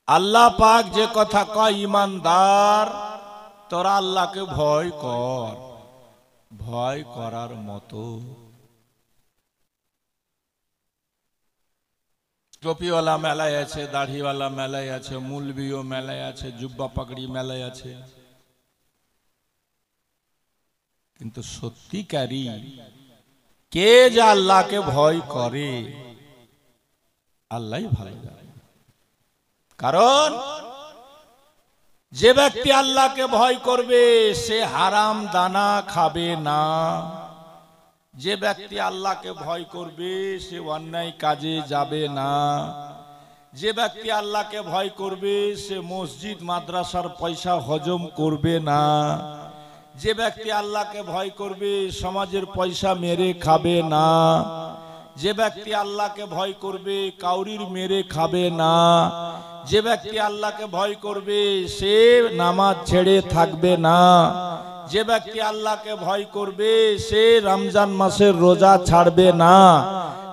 আল্লাহ পাক যে কথা কয় ইমানদার তোরা আল্লাহকে ভয় কর। ভয় করার মতো টুপিওয়ালা মেলায় আছে, দাড়িওয়ালা মেলায় আছে, মুলবিও মেলায় আছে, জুব্বা পাগড়ি মেলায় আছে, কিন্তু সত্যিকারী কে যে আল্লাহকে ভয় করে আল্লাহই ভালো জানে। কারণ যে ব্যক্তি আল্লাহকে ভয় করবে সে হারাম দানা খাবে না। যে ব্যক্তি আল্লাহকে ভয় করবে সে অন্যায় কাজে যাবে না। যে ব্যক্তি আল্লাহকে ভয় করবে সে মসজিদ মাদ্রাসার পয়সা হজম করবে না। যে ব্যক্তি আল্লাহকে ভয় করবে সমাজের পয়সা মেরে খাবে না। যে ব্যক্তি আল্লাহকে ভয় করবে কাউরির মেরে খাবে না। যে ব্যক্তি আল্লাহকে ভয় করবে সে নামাজ ছেড়ে থাকবে না। যে ব্যক্তি আল্লাহকে ভয় করবে সে রমজান মাসের রোজা ছাড়বে না।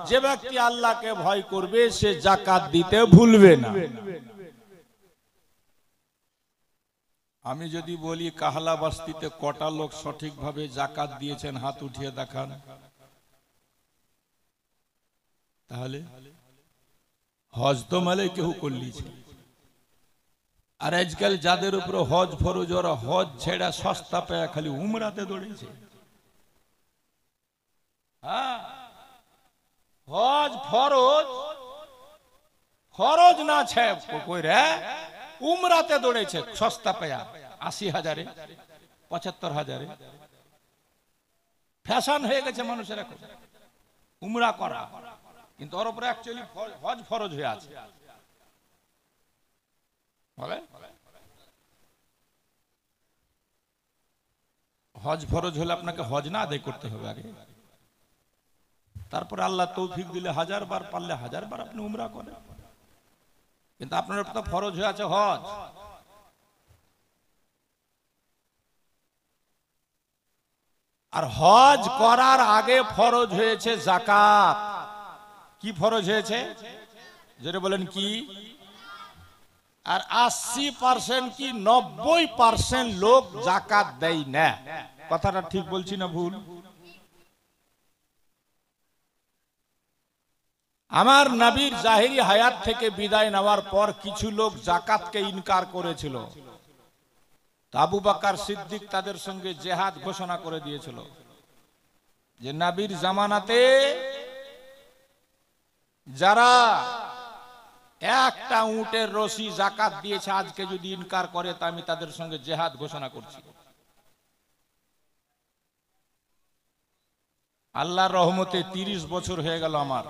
যে ব্যক্তি আল্লাহকে ভয় করবে সে যাকাত দিতে ভুলবে না। আমি যদি বলি কাহলা বস্তিতে কটা লোক সঠিকভাবে যাকাত দিয়েছেন হাত উঠিয়ে দেখান, তাহলে হজ তো মেলে কেউ করলিছে। আর আজকাল যাদের উপর হজ ফরজ ওরা হজ ছেড়া সস্তা পেয়ে খালি উমরাতে দৌড়েছে। হজ ফরজ ফরজ না ছেড়ে উমরাতে দৌড়েছে সস্তা পেয়া ৮০,০০০ ৭৫,০০০। ফ্যাশন হয়ে গেছে মানুষের এখন উমরা করা, কিন্তু ওর উপরে অ্যাকচুয়ালি হজ ফরজ হয়ে আছে। হজ ফরজ হলে আপনাকে হজ না আদায় করতে হবে আগে, তারপরে আল্লাহ তৌফিক দিলে 1000 বার, পারলে 1000 বার আপনি উমরা করেন। কিন্তু আপনার তো ফরজ হয়ে আছে হজ। আর হজ করার আগে ফরজ হয়েছে যাকাত। কি ফরজ হয়েছে যেটা বলেন কি? আর 80% কি 90% লোক যাকাত দেয় না। কথাটা ঠিক বলছি না ভুল? আমার নবীর জাহিরি হায়াত থেকে বিদায় নেওয়ার পর কিছু লোক যাকাতকে ইনকার করেছিল। আবু বকর সিদ্দিক তাদের সঙ্গে জিহাদ ঘোষণা করে দিয়েছিল যে নবীর জামানাতে যারা একটা উটের রশি যাকাত দিয়েছে আজকে যদি ইনকার করে তা আমি তাদের সঙ্গে জিহাদ ঘোষণা করছি। আল্লাহর রহমতে 30 বছর হয়ে গেল আমার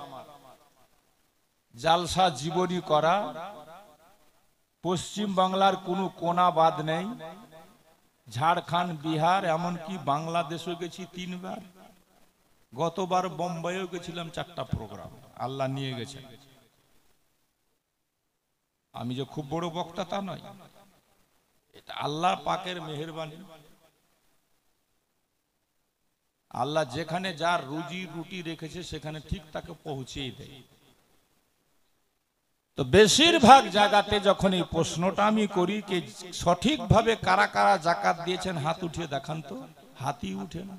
জালসা জীবনী করা, পশ্চিম বাংলার কোনো কোনা বাদ নেই, ঝাড়খণ্ড, বিহার, এমনকি বাংলাদেশও গেছি 3 বার। গতবার বোম্বাইও গেছিলাম 4টা প্রোগ্রাম, আল্লাহ নিয়ে গেছেন। আমি যে খুব বড় বক্তা তা নয়, এটা আল্লাহ পাকের মেহেরবানি। আল্লাহ যেখানে যার রুজি রুটি রেখেছে সেখানে ঠিক তাকে পৌঁছেই দেয়। তো বেশিরভাগ জায়গাতে যখন এই প্রশ্নটা আমি করি যে সঠিকভাবে কারা কারা যাকাত দিয়েছেন হাত উঠিয়ে দেখান তো, হাতই উঠে না।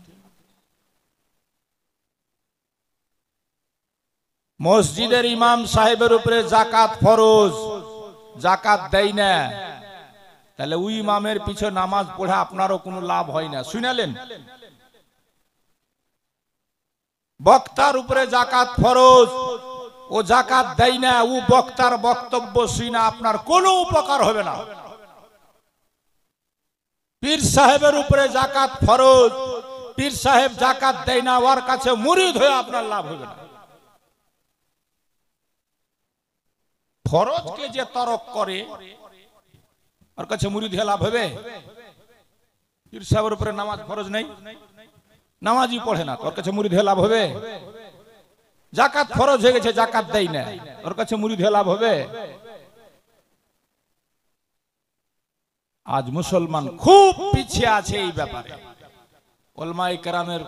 মসজিদের ইমাম সাহেবের উপরে যাকাত ফরজ, যাকাত দেয় না, তাহলে ওই ইমামের পিছে নামাজ পড়ে আপনারও কোনো লাভ হয় না। শুনালেন? বক্তার উপরে যাকাত ফরজ, ও যাকাত দেয় না, ও বক্তার বক্তব্য শুনে আপনার কোনো উপকার হবে না। পীর সাহেবের উপরে যাকাত ফরজ, পীর সাহেব যাকাত দেয় না, ওর কাছে মুরিদ হয়ে আপনার লাভ হবে না। ফরজকে যে তরক করে ওর কাছে মুরিদ হয়ে লাভ হবে? পীর সাহেবের উপরে নামাজ ফরজ নেই, নামাজই পড়ে না, ওর কাছে মুরিদ হয়ে লাভ হবে? যাকাত ফরজ হয়ে গেছে, যাকাত দেয় না, ওর কাছে মুরিদ হয়ে লাভ হবে? আজ মুসলমান খুব পিছিয়ে আছে এই ব্যাপারে। উলামায়ে কেরামের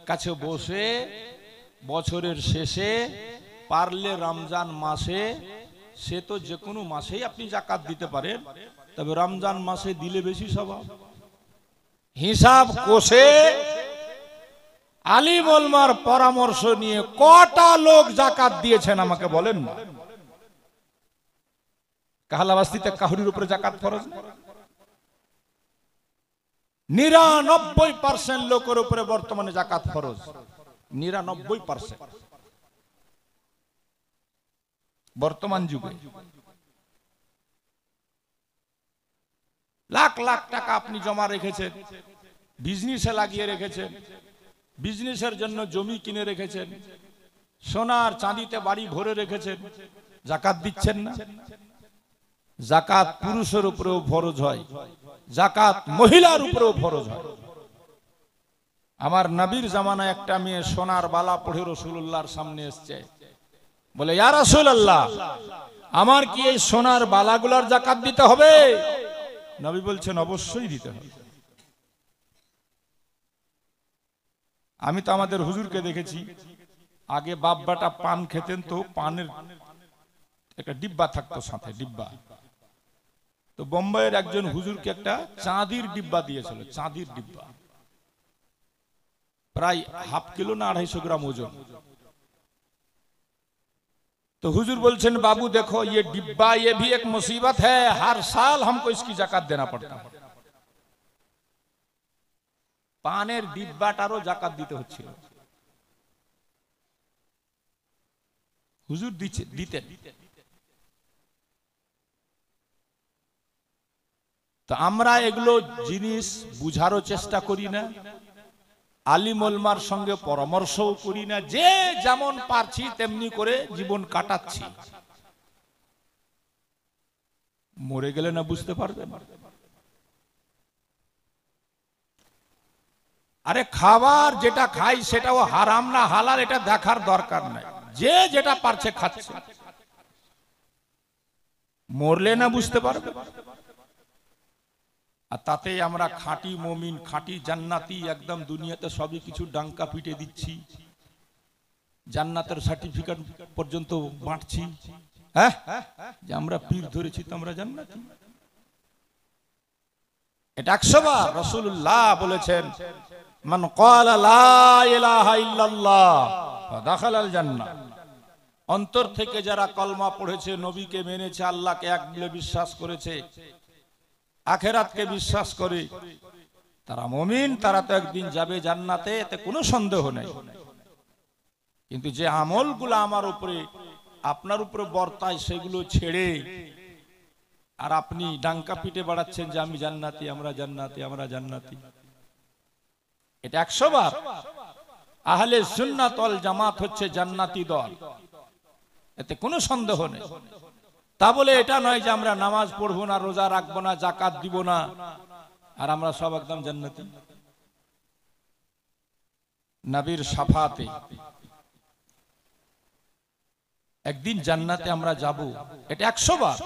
কাছে বসে বছরের শেষে পারলে রমজান মাসে, সে তো যে কোনো মাসেই আপনি যাকাত দিতে পারেন, তবে রমজান মাসে দিলে বেশি স্বভাব। হিসাব কষে আলিম ওলামার পরামর্শ নিয়ে কটা লোক যাকাত দিয়েছেন আমাকে বলেন না। কাহালাবাস্তিতে কাহুরির উপরে যাকাত ফরজ না? 99% লোকের উপরে বর্তমানে যাকাত ফরজ, 99% বর্তমান যুগে। লাখ লাখ টাকা আপনি জমা রেখেছেন, বিজনেসে লাগিয়ে রেখেছেন, বিজনেসের জন্য জমি কিনে রেখেছেন, সোনার চাঁদিতে বাড়ি ভরে রেখেছেন, যাকাত দিচ্ছেন না। যাকাত পুরুষের উপরেও ফরজ হয়, যাকাত মহিলার উপরেও ফরজ হয়। আমার নবীর জামানায় একটা মেয়ে সোনার বালা পড়ে রাসূলুল্লাহর সামনে এসেছে, বলে ইয়া রাসূলুল্লাহ, আমার কি এই সোনার বালাগুলোর যাকাত দিতে হবে? নবী বলছেন অবশ্যই দিতে হবে। আমি তো আমাদের হুজুরকে দেখেছি, আগে বাপ বেটা পান খেতেন, তো পানের একটা ডিব্বা থাকতো সাথে, ডিব্বা। তো বোম্বাইয়ের একজন হুজুরকে একটা চাঁদির ডিব্বা দিয়েছিল, চাঁদির ডিব্বা, প্রায় হাফ কিলো না 250 গ্রাম ওজন। तो हुजूर बोलছেন बाबू देखो ये डिब्बा ये भी एक मुसीबत है, हर साल हमको इसकी जाकात देना पड़ता है। पानेर डिब्बाटारो जाकात দিতে হচ্ছিল। হুজুর দিতেন। তো আমরা এগুলো জিনিস বুঝারও চেষ্টা করি না, আলিম ওলামার সঙ্গে পরামর্শও করি না, যে যেমন পারছি তেমনি করে জীবন কাটাচ্ছি। মরে গেলে না বুঝতে পারবেন। আরে খাবার যেটা খাই সেটাও হারাম না হালাল এটা দেখার দরকার নাই, যে যেটা পারছে খাচ্ছে, মরলে না বুঝতে পারবে। আর তাতে আমরা খাঁটি মুমিন, খাঁটি জান্নাতি, একদম দুনিয়াতে সবই কিছু ডাঙ্কা পিটে দিচ্ছি, জান্নাতের সার্টিফিকেট পর্যন্ত বাঁটছি, হ্যাঁ, যে আমরা পীর ধরেছি তো আমরা জান্নাতি। এটা 100 বার রাসূলুল্লাহ বলেছেন, মান ক্বালা লা ইলাহা ইল্লাল্লাহ ফাদাখালাল জান্নাহ। অন্তর থেকে যারা কলমা পড়েছে, নবীকে মেনেছে, আল্লাহকে এক বলে বিশ্বাস করেছে, আখিরাতকে বিশ্বাস করে, তারা মুমিন, তারা তো একদিন যাবে জান্নাতে, এতে কোনো সন্দেহ নেই। কিন্তু যে আমলগুলো আমার উপরে আপনার উপরে বর্তায় সেগুলো ছেড়ে আর আপনি ডাঙ্কা পিটে বেড়াচ্ছেন যে আমি জান্নাতি, আমরা জান্নাতি, আমরা জান্নাতি, এটা 100 বার। আহলে সুন্নাত ওয়াল জামাত হচ্ছে জান্নাতি দল, এতে কোনো সন্দেহ নেই। তা বলে এটা নয় যে আমরা নামাজ পড়বো না, রোজা রাখবো না, যাকাত দিব না, আর আমরা সব একদম জান্নাতি। নবীর শাফাতে একদিন জান্নাতে আমরা যাব, এটা 100 বার।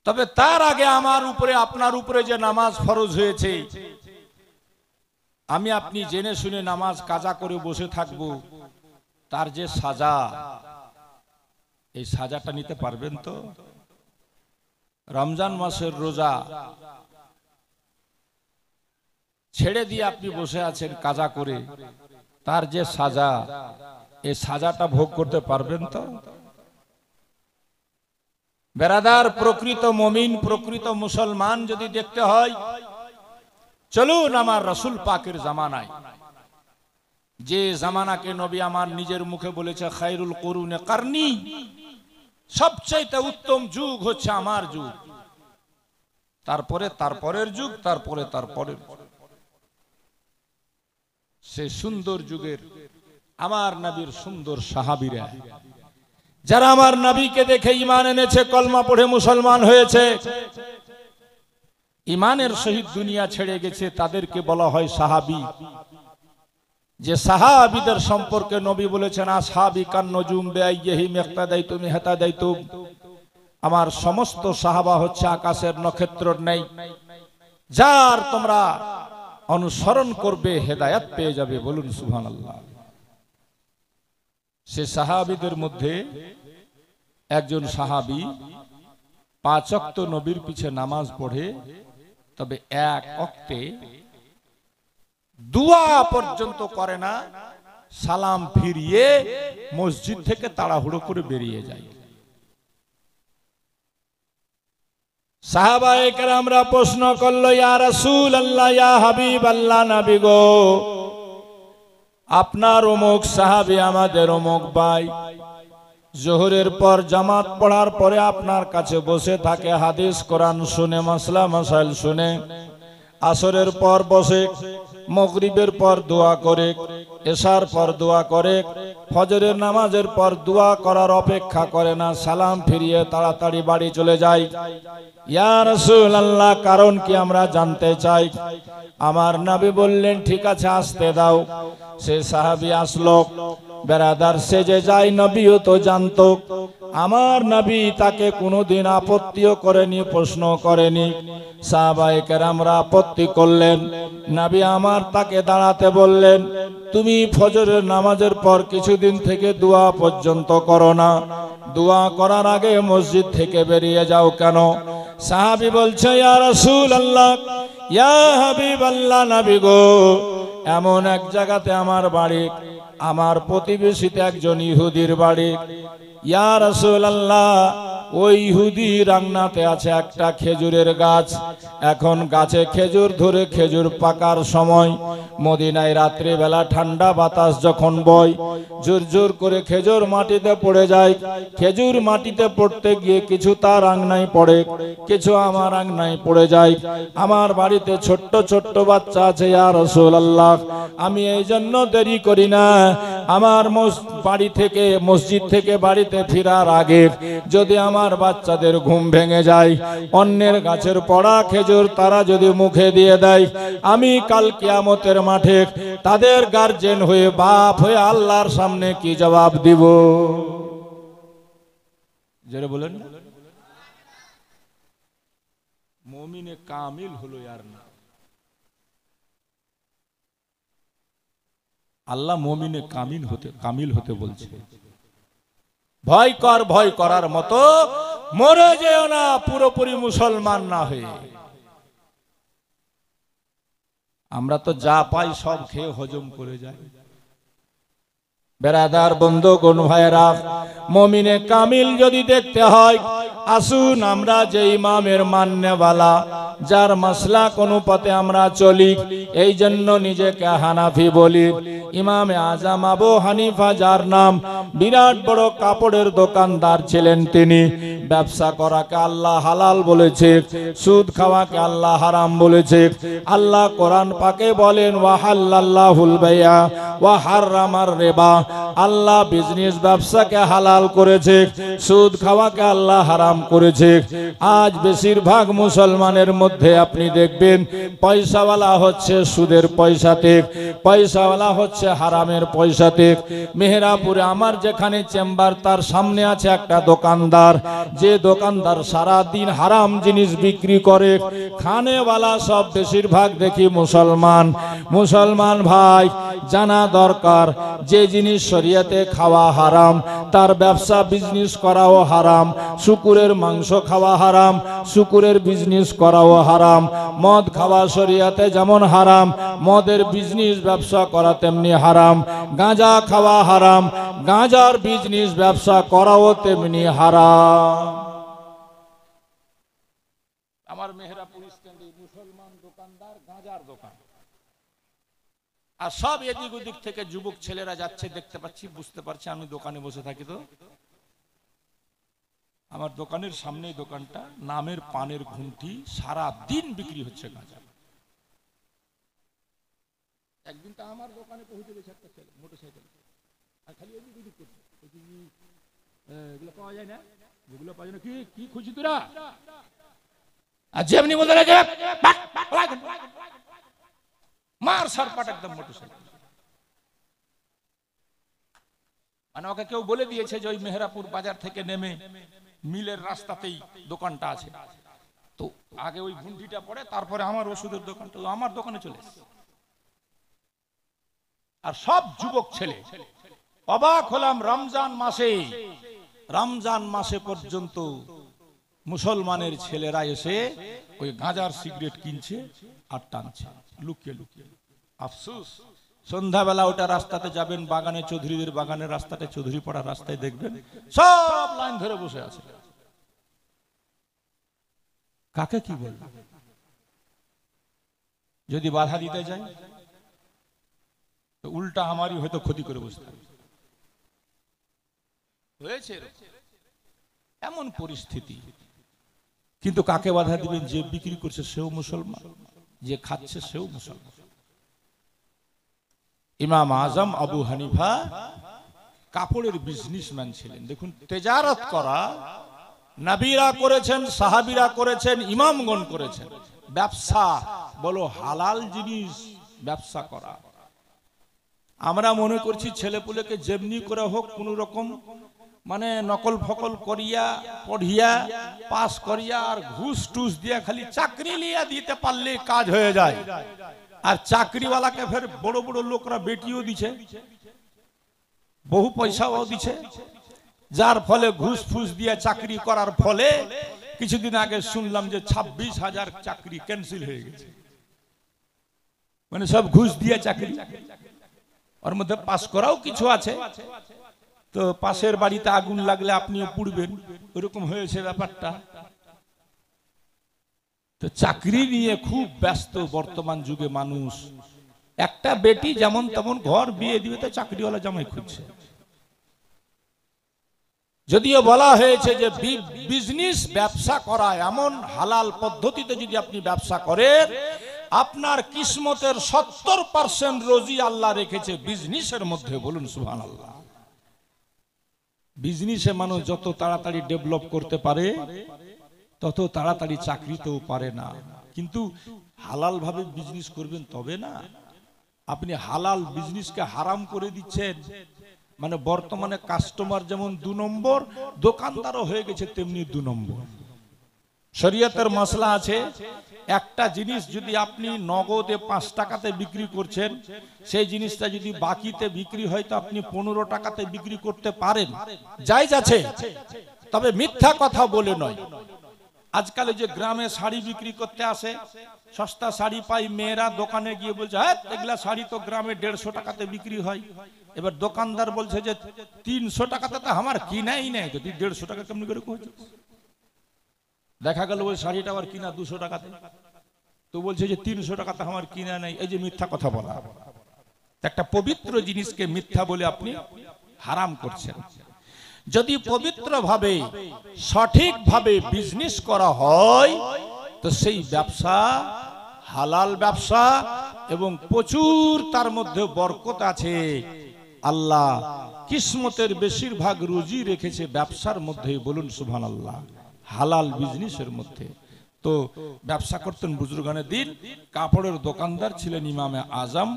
তবে তার আগে আমার উপরে আপনার উপরে যে নামাজ ফরজ হয়েছে, আমি আপনি জেনে শুনে নামাজ কাজা করে বসে থাকব, তার যে সাজা, এই সাজাটা নিতে পারবেন তো? রমজান মাসের রোজা ছেড়ে দিয়ে আপনি বসে আছেন কাজা করে, তার যে সাজা, এই সাজাটা ভোগ করতে পারবেন তো? বেরাদার, প্রকৃত মুমিন, প্রকৃত মুসলমান যদি দেখতে হয়, চলুন আমার রাসূল পাকের জামানায়, যে জামানাকে নবী আমার নিজের মুখে বলেছে খায়রুল কুরুনে কারনি, সবচেয়ে উত্তম যুগ হচ্ছে আমার যুগ, তারপরে তারপরের যুগ, তারপরে তারপরের, সে সুন্দর যুগের আমার নবীর সুন্দর সাহাবীরা, যারা আমার নবীকে দেখে ঈমান এনেছে, কলমা পড়ে মুসলমান হয়েছে, ঈমানের সহিত দুনিয়া ছেড়ে গেছে, তাদেরকে বলা হয় সাহাবী। যে সাহাবীদের সম্পর্কে নবী বলেছেন, আসহাবী কান নুজুম বিআইয়িহিম ইক্তাদাইতুম ইহতাদাইতুম, আমার সমস্ত সাহাবা হচ্ছে আকাশের নক্ষত্রের ন্যায়, যার তোমরা অনুসরণ করবে হেদায়েত পেয়ে যাবে। বলুন সুবহানাল্লাহ। সে সাহাবীদের মধ্যে একজন সাহাবী 5 ওয়াক্ত নবীর পিছে নামাজ পড়ে, তবে এক ওয়াক্তে দোয়া পর্যন্ত করে না, সালাম ফিরিয়ে মসজিদ থেকে তাড়াহুড়ো করে বেরিয়ে যায়। সাহাবায়ে কেরামরা প্রশ্ন করলো, ইয়া রাসূলুল্লাহ, ইয়া হাবিবাল্লাহ, নবী গো, আপনার অমুক সাহাবী আমাদের অমুক ভাই জোহরের পর জামাত পড়ার পরে আপনার কাছে বসে থাকে, হাদিস কোরআন শুনে, মাসলা মাসাইল শুনে, আসরের পর বসে, মাগরিবের পর দোয়া করে, এশার পর দোয়া করে, ফজরের নামাজের পর দোয়া করার অপেক্ষা করে না, সালাম ফিরিয়ে তাড়াতাড়ি বাড়ি চলে যায়। ইয়া রাসূলুল্লাহ, কারণ কি আমরা জানতে চাই। আমার নবী বললেন, ঠিক আছে আসতে দাও। সে সাহাবী আসলো। বেরাদার, সে যে যায় নবীও তো জানতো, আমার নবী তাকে কোনোদিন আপত্তিও করেনি, প্রশ্ন করেনি। সাহাবায়ে কেরামরা আপত্তি করলেন, নবী আমার তাকে দাঁড়াতে বললেন, তুমি ফজরের নামাজের পর কিছুদিন থেকে দোয়া পর্যন্ত করো না, দোয়া করার আগে মসজিদ থেকে বেরিয়ে যাও কেন? সাহাবী বলছে, ইয়া রাসূলুল্লাহ, ইয়া হাবিবাল্লাহ, নবী গো, এমন এক জায়গাতে আমার বাড়ি, আমার প্রতিবেশীতে একজন ইহুদির বাড়ি। ইয়া রাসূলুল্লাহ, ওই ইহুদির আঙ্গনাতে আছে একটা খেজুরের গাছ, এখন গাছে খেজুর ধরে খেজুর পাকার সময়। মদিনায় রাত্রি বেলা ঠান্ডা বাতাস যখন বয়, জোর জোর করে খেজুর মাটিতে পড়ে যায়। খেজুর মাটিতে পড়তে গিয়ে কিছু তার আঙ্গনায় পড়ে, কিছু আমার আঙ্গনায় পড়ে যায়। আমার বাড়িতে ছোট্ট ছোট্ট বাচ্চা আছে, ইয়া রাসূলুল্লাহ, আমি এই জন্য দেরি করি না, আমার বাড়ি থেকে মসজিদ থেকে বাড়িতে ফেরার আগে যদি আমার বাচ্চাদের ঘুম ভেঙে যায়, অন্যের গাছের পড়া খেজুর তারা যদি মুখে দিয়ে দেয়, আমি কাল কিয়ামতের মাঠে তাদের গার্জেন হয়ে বাপ হয়ে আল্লাহর সামনে কি জবাব দিব? জোরে বলেন। মুমিনে কামিল হলো আর না, আল্লাহ মুমিনে কামিল হতে বলছে। ভয় কর, ভয় করার মতো মরে যেও না পুরোপুরি মুসলমান না হয়ে। আমরা তো যা পাই সব খেয়ে হজম করে যাই। বেরাদার বন্ধুগণ ভাইরা, মুমিনে কামিল যদি দেখতে হয়, আসুন আমরা যে ইমামের মান্যওয়ালা, যার মাসলাক অনুপাতে আমরা চলি, এই জন্য নিজেকে হানাফি বলি। ইমামে আজম আবু হানিফা, যার নাম, বিরাট বড় কাপড়ের দোকানদার ছিলেন তিনি। ব্যবসা করাকে আল্লাহ হালাল বলেছে, সুদ খাওয়াকে আল্লাহ হারাম বলেছে। আল্লাহ কোরআন পাকে বলেন ওয়াহাল্লাল্লাহুল বাইআ ওয়া হাররামার রিবা, আল্লাহ বিজনেস ব্যবসাকে হালাল করেছে, সুদ খাওয়াকে আল্লাহ হারাম করেছে। আজ বেশিরভাগ মুসলমানের মধ্যে আপনি দেখবেন পয়সাওয়ালা হচ্ছে সুদের পয়সাতে, পয়সাওয়ালা হচ্ছে হারামের পয়সাতে। মেহেরাপুরে আমার যেখানে চেম্বার, তার সামনে আছে একটা দোকানদার, যে দোকানদার সারা দিন হারাম জিনিস বিক্রি করে। খানেওয়ালা সব বেশিরভাগ দেখি মুসলমান। মুসলমান ভাই, জানা দরকার যে জিনিস শরিয়াতে খাওয়া হারাম, তার ব্যবসা বিজনেস করাও হারাম। শুকুরের মাংস খাওয়া হারাম, শুকুরের বিজনেস করাও হারাম। মদ খাওয়া শরিয়াতে যেমন হারাম, মদের বিজনেস ব্যবসা করা তেমনি হারাম। গাঁজা খাওয়া হারাম, গাঁজার বিজনেস ব্যবসা করাও তেমনি হারাম। আমার মেহেরাপুর স্ট্যান্ডে মুসলমান দোকানদার, গাঁজার দোকান, আর সব এদিক ওদিক থেকে যুবক ছেলেরা যাচ্ছে, দেখতে পাচ্ছি, বুঝতে পারছি। আমি দোকানে বসে থাকি, তো আমার দোকানের সামনেই দোকানটা, নামের পানের ঘুমটি, সারা দিন বিক্রি হচ্ছে গাঁজা। একদিন তো আমার দোকানে পৌঁছে গেছে একটা ছেলে মোটরসাইকেল, আর খালি এদিক ওদিক করছে। এগুলো পাওয়া যায় না, যেগুলো পাওয়া যায় না, কি খুঁজি তোরা? আর যেমনি বলতে লাগে মার সারপাট একদম মোটরসাইকেল। মানে ওকে কেউ বলে দিয়েছে যে ওই মেহেরাপুর বাজার থেকে নেমে মিলের রাস্তাতেই দোকানটা আছে, তো আগে ওই গুন্ডিটা পড়ে, তারপরে আমার ওষুধের দোকানটা, আমার দোকানে চলে এসেছে। আর সব যুবক ছেলে। অবাক হলাম, রমজান মাসে পর্যন্ত মুসলমানের ছেলেরা এসে ওই গাঁজার সিগারেট কিনছে আর টানছে লুকিয়ে লুকিয়ে। আফসোস, সন্ধ্যাবেলা ওটা রাস্তাতে যাবেন, বাগানে চৌধুরীদের বাগানের রাস্তাতে, চৌধুরী পাড়ার রাস্তায় দেখবেন সব লাইন ধরে বসে আছে। কাকে কি বলবে? যদি বাধা দিতে যায় তো উল্টা আমারই হয়তো ক্ষতি করে বসতে হবে। হয়েছে এমন পরিস্থিতি। কিন্তু কাকে বাধা দিবেন? যে বিক্রি করছে সেও মুসলমান, যে খাচ্ছে সেও মুসলমান। ইমাম আজম আবু হানিফা কাপড়ের বিজনেসম্যান ছিলেন। দেখুন, তেজারত করা নবীরা করেছেন, সাহাবীরা করেছেন, ইমামগণ করেছেন। ব্যবসা বলো হালাল জিনিস ব্যবসা করা। আমরা মনে করছি ছেলেপুলেকে যেমনি করে হোক কোন রকম মানে নকল ফকল করিয়া পড়িয়া পাস করিয়া আর ঘুষ টুস দিয়া খালি চাকরি লিয়া দিতে পারলে কাজ হয়ে যায়। আর চাকরিওয়ালাকে ফের বড় বড় লোকরা বেটিও দিছে, বহু পয়সাও দিছে, যার ফলে ঘুষ ফুস দিয়ে চাকরি করার ফলে কিছুদিন আগে শুনলাম যে 26,000 চাকরি ক্যান্সেল হয়ে গেছে। মানে সব ঘুষ দিয়ে চাকরি। ওর মধ্যে পাস করাও কিছু আছে, তো পাশের বাড়িতে আগুন লাগলে আপনিও পুড়বেন, ওরকম হয়েছে ব্যাপারটা। তো চাকরি নিয়ে খুব ব্যস্ত বর্তমান যুগে মানুষ। একটা বেটি যেমন তেমন ঘর বিয়ে দিবে তো চাকরিওয়ালা জামাই খুঁজছে। যদিও বলা হয়েছে যে বিজনেস ব্যবসা করা এমন হালাল পদ্ধতিতে যদি আপনি ব্যবসা করেন আপনার কিসমতের 70% রোজি আল্লাহ রেখেছে বিজনেসের মধ্যে। বলুন সুবহানাল্লাহ। বিজনেসে মানুষ যত তাড়াতাড়ি ডেভেলপ করতে পারে তত তাড়াতাড়ি চাকরিতেও পারে না। কিন্তু হালাল ভাবে বিজনেস করবেন তবে না। আপনি হালাল বিজনেসকে হারাম করে দিচ্ছেন। মানে বর্তমানে কাস্টমার যেমন 2 নম্বর, দোকানদারও হয়ে গেছে তেমনি 2 নম্বর। শরীয়তের মাসলা আছে, একটা জিনিস যদি আপনি নগদে 5 টাকাতে বিক্রি করছেন, সেই জিনিসটা যদি বাকিতে বিক্রি হয় তো আপনি 15 টাকাতে বিক্রি করতে পারেন, জায়েজ আছে। তবে মিথ্যা কথা বলে নয়। আজকাল যে গ্রামে শাড়ি বিক্রি করতে আসে, সস্তা শাড়ি পাই, মেয়েরা দোকানে গিয়ে বলছে হ্যাঁ এগুলা শাড়ি তো গ্রামে 150 টাকাতে বিক্রি হয়। এবার দোকানদার বলছে যে 300 টাকাতে তো আমার কিনাই নাই, তো 150 টাকা কেমনি করে কইছো? দেখা গেল ওই শাড়িটা আবার কিনা 200 টাকাতে, তো বলছে যে 300 টাকাতে আমার কিনা নাই। এই যে মিথ্যা কথা বলা, একটা পবিত্র জিনিসকে মিথ্যা বলে আপনি হারাম করছেন। যদি পবিত্রভাবে সঠিকভাবে বিজনেস করা হয় তো সেই ব্যবসা হালাল ব্যবসা এবং প্রচুর তার মধ্যে বরকত আছে। আল্লাহ কিসমতের বেশিরভাগ রুজি রেখেছে ব্যবসার মধ্যে। বলুন সুবহানাল্লাহ। হালাল বিজনেসের মধ্যে। তো ব্যবসা করতেন বুজুর্গানে দিন। কাপড়ের দোকানদার ছিলেন ইমামে আজম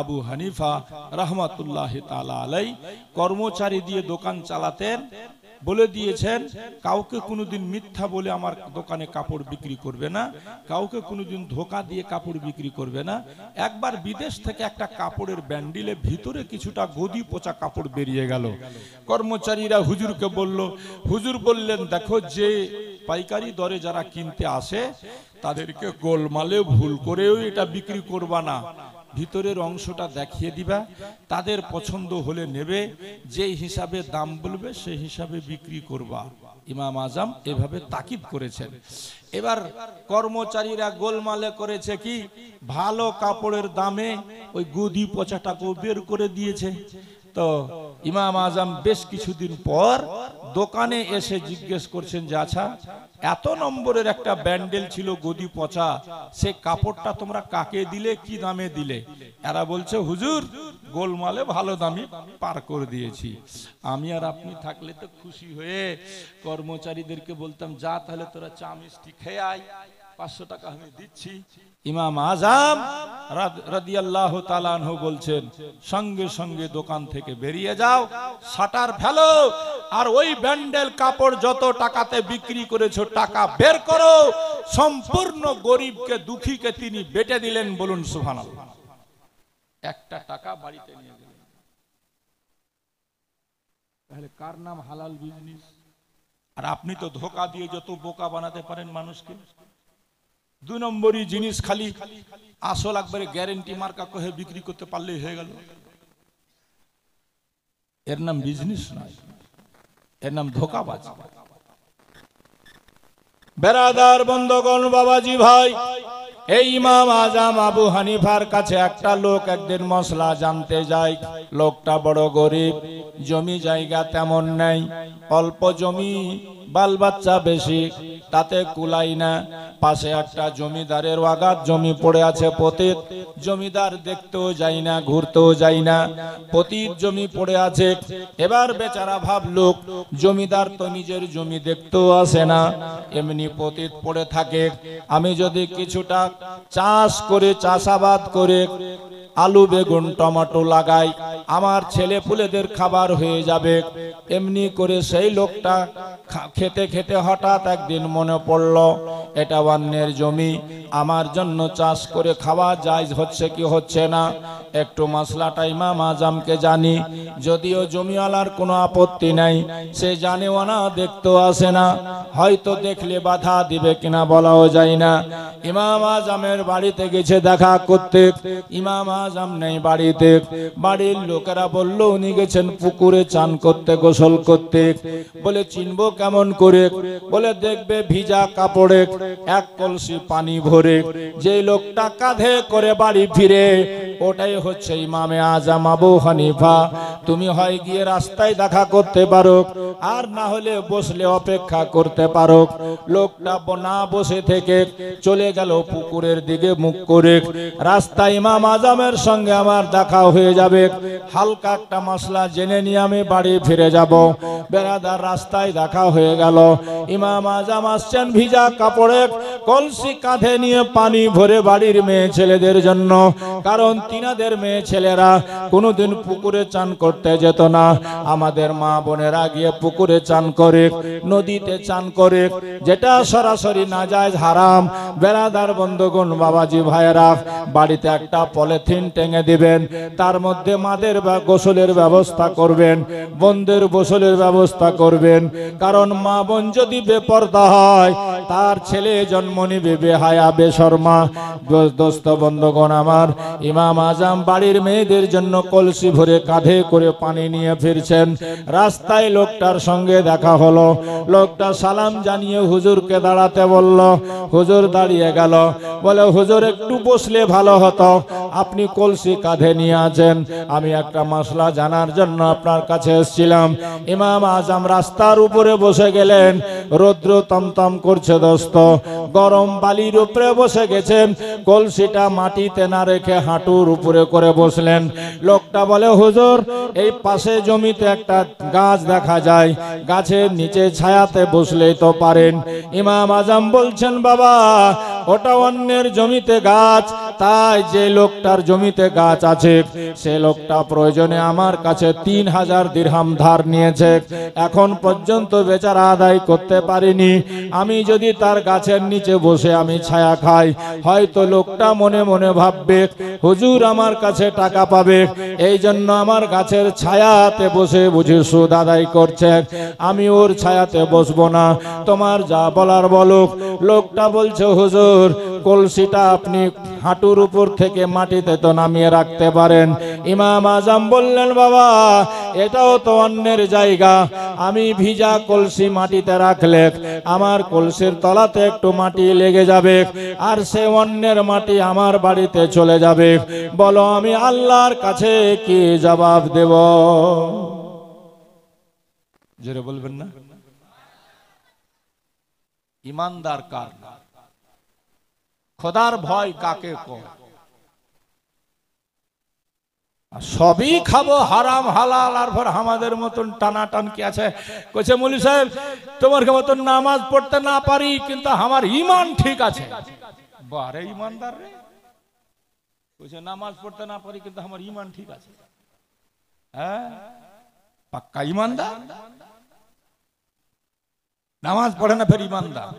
আবু হানিফা রাহমাতুল্লাহি তাআলা আলাইহি। কর্মচারী দিয়ে দোকান চালাতেন। বলে দিয়েছেন কাউকে কোনোদিন মিথ্যা বলে আমার দোকানে কাপড় বিক্রি করবে না, কাউকে কোনোদিন ধোঁকা দিয়ে কাপড় বিক্রি করবে না। একবার বিদেশ থেকে একটা কাপড়ের ব্যান্ডিলে ভিতরে কিছুটা গদি পচা কাপড় বেরিয়ে গেল। কর্মচারীরা হুজুরকে বলল, হুজুর বললেন দেখো যে পাইকারি দরে যারা কিনতে আসে তাদেরকে গোলমালে ভুল করেও এটা বিক্রি করবা না, ভিতরের অংশটা দেখিয়ে দিবা, তাদের পছন্দ হলে নেবে, যে হিসাবে দাম বলবে সেই হিসাবে বিক্রি করবা। ইমাম আজম এভাবে তাকিদ করেছেন। এবার কর্মচারীরা গোলমালে করেছে কি, ভালো কাপড়ের দামে ওই গদি পচাটাকেও বের করে দিয়েছে। তো ইমাম আজম বেশ কিছুদিন পর দোকানে এসে জিজ্ঞেস করছেন যে আচ্ছা এত নম্বরের একটা ব্যান্ডেল ছিল গদি পচা, সে কাপড়টা তোমরা কাকে দিলে, কি দামে দিলে? এরা বলছে হুজুর গোলমালে ভালো দামি পার করে দিয়েছি। আমি আর আপনি থাকলে তো খুশি হয়ে কর্মচারীদেরকে বলতাম যা তাহলে তোরা চা মিষ্টি খেয়ে আয়, 500 টাকা আমি দিচ্ছি। ইমাম আজম রাদিয়াল্লাহু তাআলা আনহু বলছেন সঙ্গে সঙ্গে দোকান থেকে বেরিয়ে যাও, শাটার ফেলো, আর ওই ব্যান্ডেল কাপড় যত টাকাতে বিক্রি করেছো টাকা বের করো। সম্পূর্ণ গরিবকে দুঃখীকে তিনি বেটে দিলেন। বলুন সুবহানাল্লাহ। একটা টাকা বাড়িতে নিয়ে গেলেন। তাহলে কার নাম হালাল বিজনেস? আর আপনি তো ধোঁকা দিয়ে যত বোকা বানাতে পারেন মানুষকে। 2 নম্বরই জিনিস খালি আসল একবারে গ্যারেন্টি মার্কা কহে বিক্রি করতে পারলেই হয়ে গেল। এর নাম বিজনেস নয়, এর নাম ধোঁকাবাজ। বেরাদার বন্ধুগণ, বাবাজি ভাই, এই ইমাম আজম আবু হানিফার কাছে একটা লোক একদিন মশলা জানতে যায়। লোকটা বড় গরিব, জমি জায়গা তেমন নেই, অল্প জমি, বাল বাচ্চা বেশি, তাতে কুলাই না। পাশে একটা জমিদারের ওয়াগাত জমি পড়ে আছে পতিত, জমিদার দেখতেও যাই না, ঘুরতেও যাই না, পতিত জমি পড়ে আছে। এবার বেচারা ভাবলুক জমিদার তো নিজের জমি দেখতেও আসে না, এমনি পতিত পড়ে থাকে, আমি যদি কিছুটা চাষ করে, চাষাবাদ করে আলু বেগুন টমেটো লাগাই, আমার ছেলে পুলেদের খাবার হয়ে যাবে। এমনি করে সেই লোকটা খেতে খেতে হঠাৎ একদিন মনে পড়ল এটা অন্যের জমি, আমার জন্য চাষ করে খাওয়া যায় হচ্ছে কি হচ্ছে না। একটু মশলাটা ইমাম আজমকে জানি, যদিও জমিওয়ালার কোনো আপত্তি নাই, সে জানেও না, দেখতেও আসে না, হয়তো দেখলে বাধা দিবে কিনা বলাও যায় না। ইমাম আজমের বাড়িতে গেছে দেখা করতে, ইমাম আজম নেই বাড়িতে। বাড়ির লোকেরা বলল উনি গেছেন পুকুরে চান করতে, গোসল করতে। বলে চিনবো কেমন করে? বলে দেখবে ভিজা কাপড়ে 1 কলসি পানি ভরে যে লোকটা কাঁধে করে বাড়ি ফিরে ওটাই হচ্ছে ইমামে আজম আবু হানিফা। তুমি হয় গিয়ে রাস্তায় দেখা করতে পারো, আর না হলে বসলে অপেক্ষা করতে পারো। লোকটা না বসে থেকে চলে গেল পুকুরের দিকে মুখ করে। রাস্তায় ইমাম আজমের সঙ্গে আমার দেখা হয়ে যাবে, হালকা একটা মশলা জেনে নিয়ে আমি বাড়ি ফিরে যাব। বেরাদার রাস্তায় দেখা হয়ে গেল, ইমাম আজম আসছেন ভিজা কাপড়ে, কলসি কাঁধে নিয়ে পানি ভরে বাড়ির মেয়ে ছেলেদের জন্য। কারণ তিনাদের মেয়ে ছেলেরা কোনোদিন পুকুরে চান করতে যেত না, আমাদের মা বোনেরা গিয়ে পুকুরে চান করে, নদীতে চান করে, যেটা সরাসরি নাজায়েজ হারাম। বেরাদার বন্ধুগণ, বাবাজি ভাইয়েরা, বাড়িতে একটা পলিথিন টেঙে দিবেন, তার মধ্যে মাদের গোসলের ব্যবস্থা করবেন, বোনদের গোসলের ব্যবস্থা করবেন। কারণ মা বোন যদি বেপরদা হয়, তার ছেলে জন্ম নিবে বেহায়া বেশরমা। দোস্ত বন্ধুগণ আমার, ইমাম আজম বাড়ির মেয়েদের জন্য কলসি ভরে কাঁধে করে পানি নিয়ে ফিরছেন। রাস্তায় লোকটার সঙ্গে দেখা হলো, লোকটা সালাম জানিয়ে হুজুরকে দাঁড়াতে বলল। হুজুর দাঁড়িয়ে গেল, বলে হুজুর একটু বসলে ভালো হতো, আপনি কলসি কাঁধে নিয়ে আছেন, আমি একটা মশলা জানার জন্য আপনার কাছে এসেছিলাম। ইমাম আজম রাস্তার উপরে বসে গেলেন, রৌদ্র তমতম করছে দোস্ত, গরম বালির উপরে বসে গেছেন, কলসিটা মাটিতে না রেখে হাঁটুর উপরে করে বসলেন। লোকটা বলে হুজুর, এই পাশে জমিতে একটা গাছ দেখা যায়, গাছের নিচে ছায়াতে বসলেই তো পারেন। ইমাম আজম বলছেন, বাবা ওটা অন্যের জমিতে গাছ, তাই যে লোকটার জমিতে গাছ আছে সে লোকটা প্রয়োজনে আমার কাছে 3000 দিরহাম ধার নিয়েছে, এখন পর্যন্ত বেচারা আদায় করতে পারিনি। আমি যদি তার গাছের নিচে বসে আমি ছায়া খাই, হয়তো লোকটা মনে মনে ভাববে হুজুর আমার কাছে টাকা পাবে, এই জন্য আমার গাছের ছায়াতে বসে বুঝি সুদ আদায় করছে, আমি ওর ছায়াতে বসবো না, তোমার যা বলার বলো। লোকটা বলছে হুজুর, কলসিটা আপনি হাঁটুর উপর থেকে মাটিতে তো নামিয়ে রাখতে পারেন। ইমাম আজম বললেন, বাবা এটাও তো অন্যের জায়গা, আমি ভিজা কলসি মাটিতে রাখলে আমার কলসির তলাতে একটু মাটি লেগে যাবে, আর সে অন্যের মাটি আমার বাড়িতে চলে যাবে, বলো আমি আল্লাহর কাছে কি জবাব দেব? জোরে বলবেন না? ইমানদার কার? খোদার ভয় কাকে কয়? সবই খাবো হারাম হালাল, আর পর আমাদের মতন টানাটান কি আছে? কইছে মৌলী সাহেব তোমার মতন নামাজ পড়তে না পারি, কিন্তু আমার ইমান ঠিক আছে। বারে ইমানদার রে, কইছে নামাজ পড়তে না পারি কিন্তু আমার ইমান ঠিক আছে। হ্যাঁ পাক্কা ইমানদার, নামাজ পড়ে না ফের ইমানদার।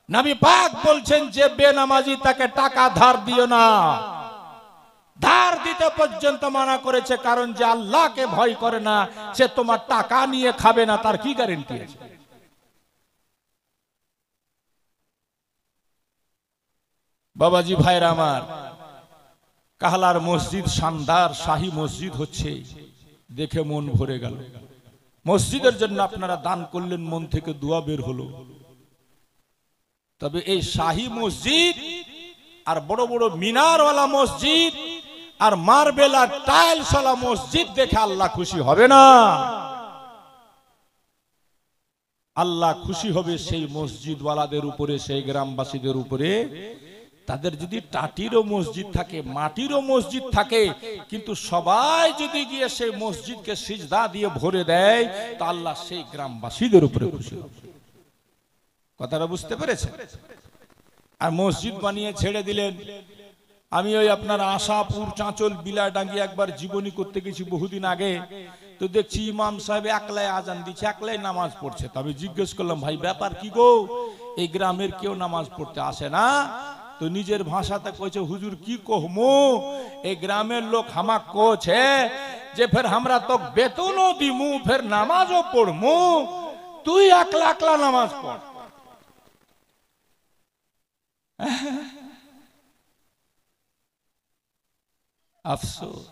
নবী পাক বলছেন যে বেনামাজি তাকে টাকা ধার দিও না, ধার দিতে পর্যন্ত মানা করেছে, কারণ যে আল্লাহকে ভয় করে না সে তোমার টাকা নিয়ে খাবে না, তার কি গ্যারান্টি আছে? বাবাজি ভাইরা আমার, কাহলার মসজিদ শানদার শাহী মসজিদ হচ্ছে, দেখে মন ভরে গেল। মসজিদের জন্য আপনারা দান করলেন, মন থেকে দোয়া বের হলো। তবে এই শাহী মসজিদ আর বড় বড় মিনারওয়ালা মসজিদ আর মার্বেল আর টাইলস ওয়ালা মসজিদ দেখে আল্লাহ খুশি হবে না। আল্লাহ খুশি হবে সেই মসজিদওয়ালাদের উপরে, সেই গ্রামবাসীদের উপরে, তাদের যদি টাটিরও মসজিদ থাকে, মাটিরও মসজিদ থাকে, কিন্তু সবাই যদি গিয়ে সেই মসজিদকে সিজদা দিয়ে ভরে দেয়, তা আল্লাহ সেই গ্রামবাসীদের উপরে খুশি হবে। কথাটা বুঝতে পেরেছেন? আর মসজিদ বানিয়ে ছেড়ে দিলেন। আমি ওই আপনার আশাপুর চাঁচল বিলাডাঙ্গি একবার জীবনী করতে গেছি বহুদিন আগে, তো দেখছি ইমাম সাহেব একলাই আজান দিচ্ছে, একলাই নামাজ পড়ছে। তবে জিজ্ঞেস করলাম, ভাই ব্যাপার কি গো, এই গ্রামের কেউ নামাজ পড়তে আসে না? তো নিজের ভাষাতে কইছে, হুজুর কি কহমু, এই গ্রামের লোক হামাক কোছে যে ফের আমরা তো বেতনও দিমু, ফের নামাজও পড়মু, তুই একলা একলা নামাজ পড়। अफसोस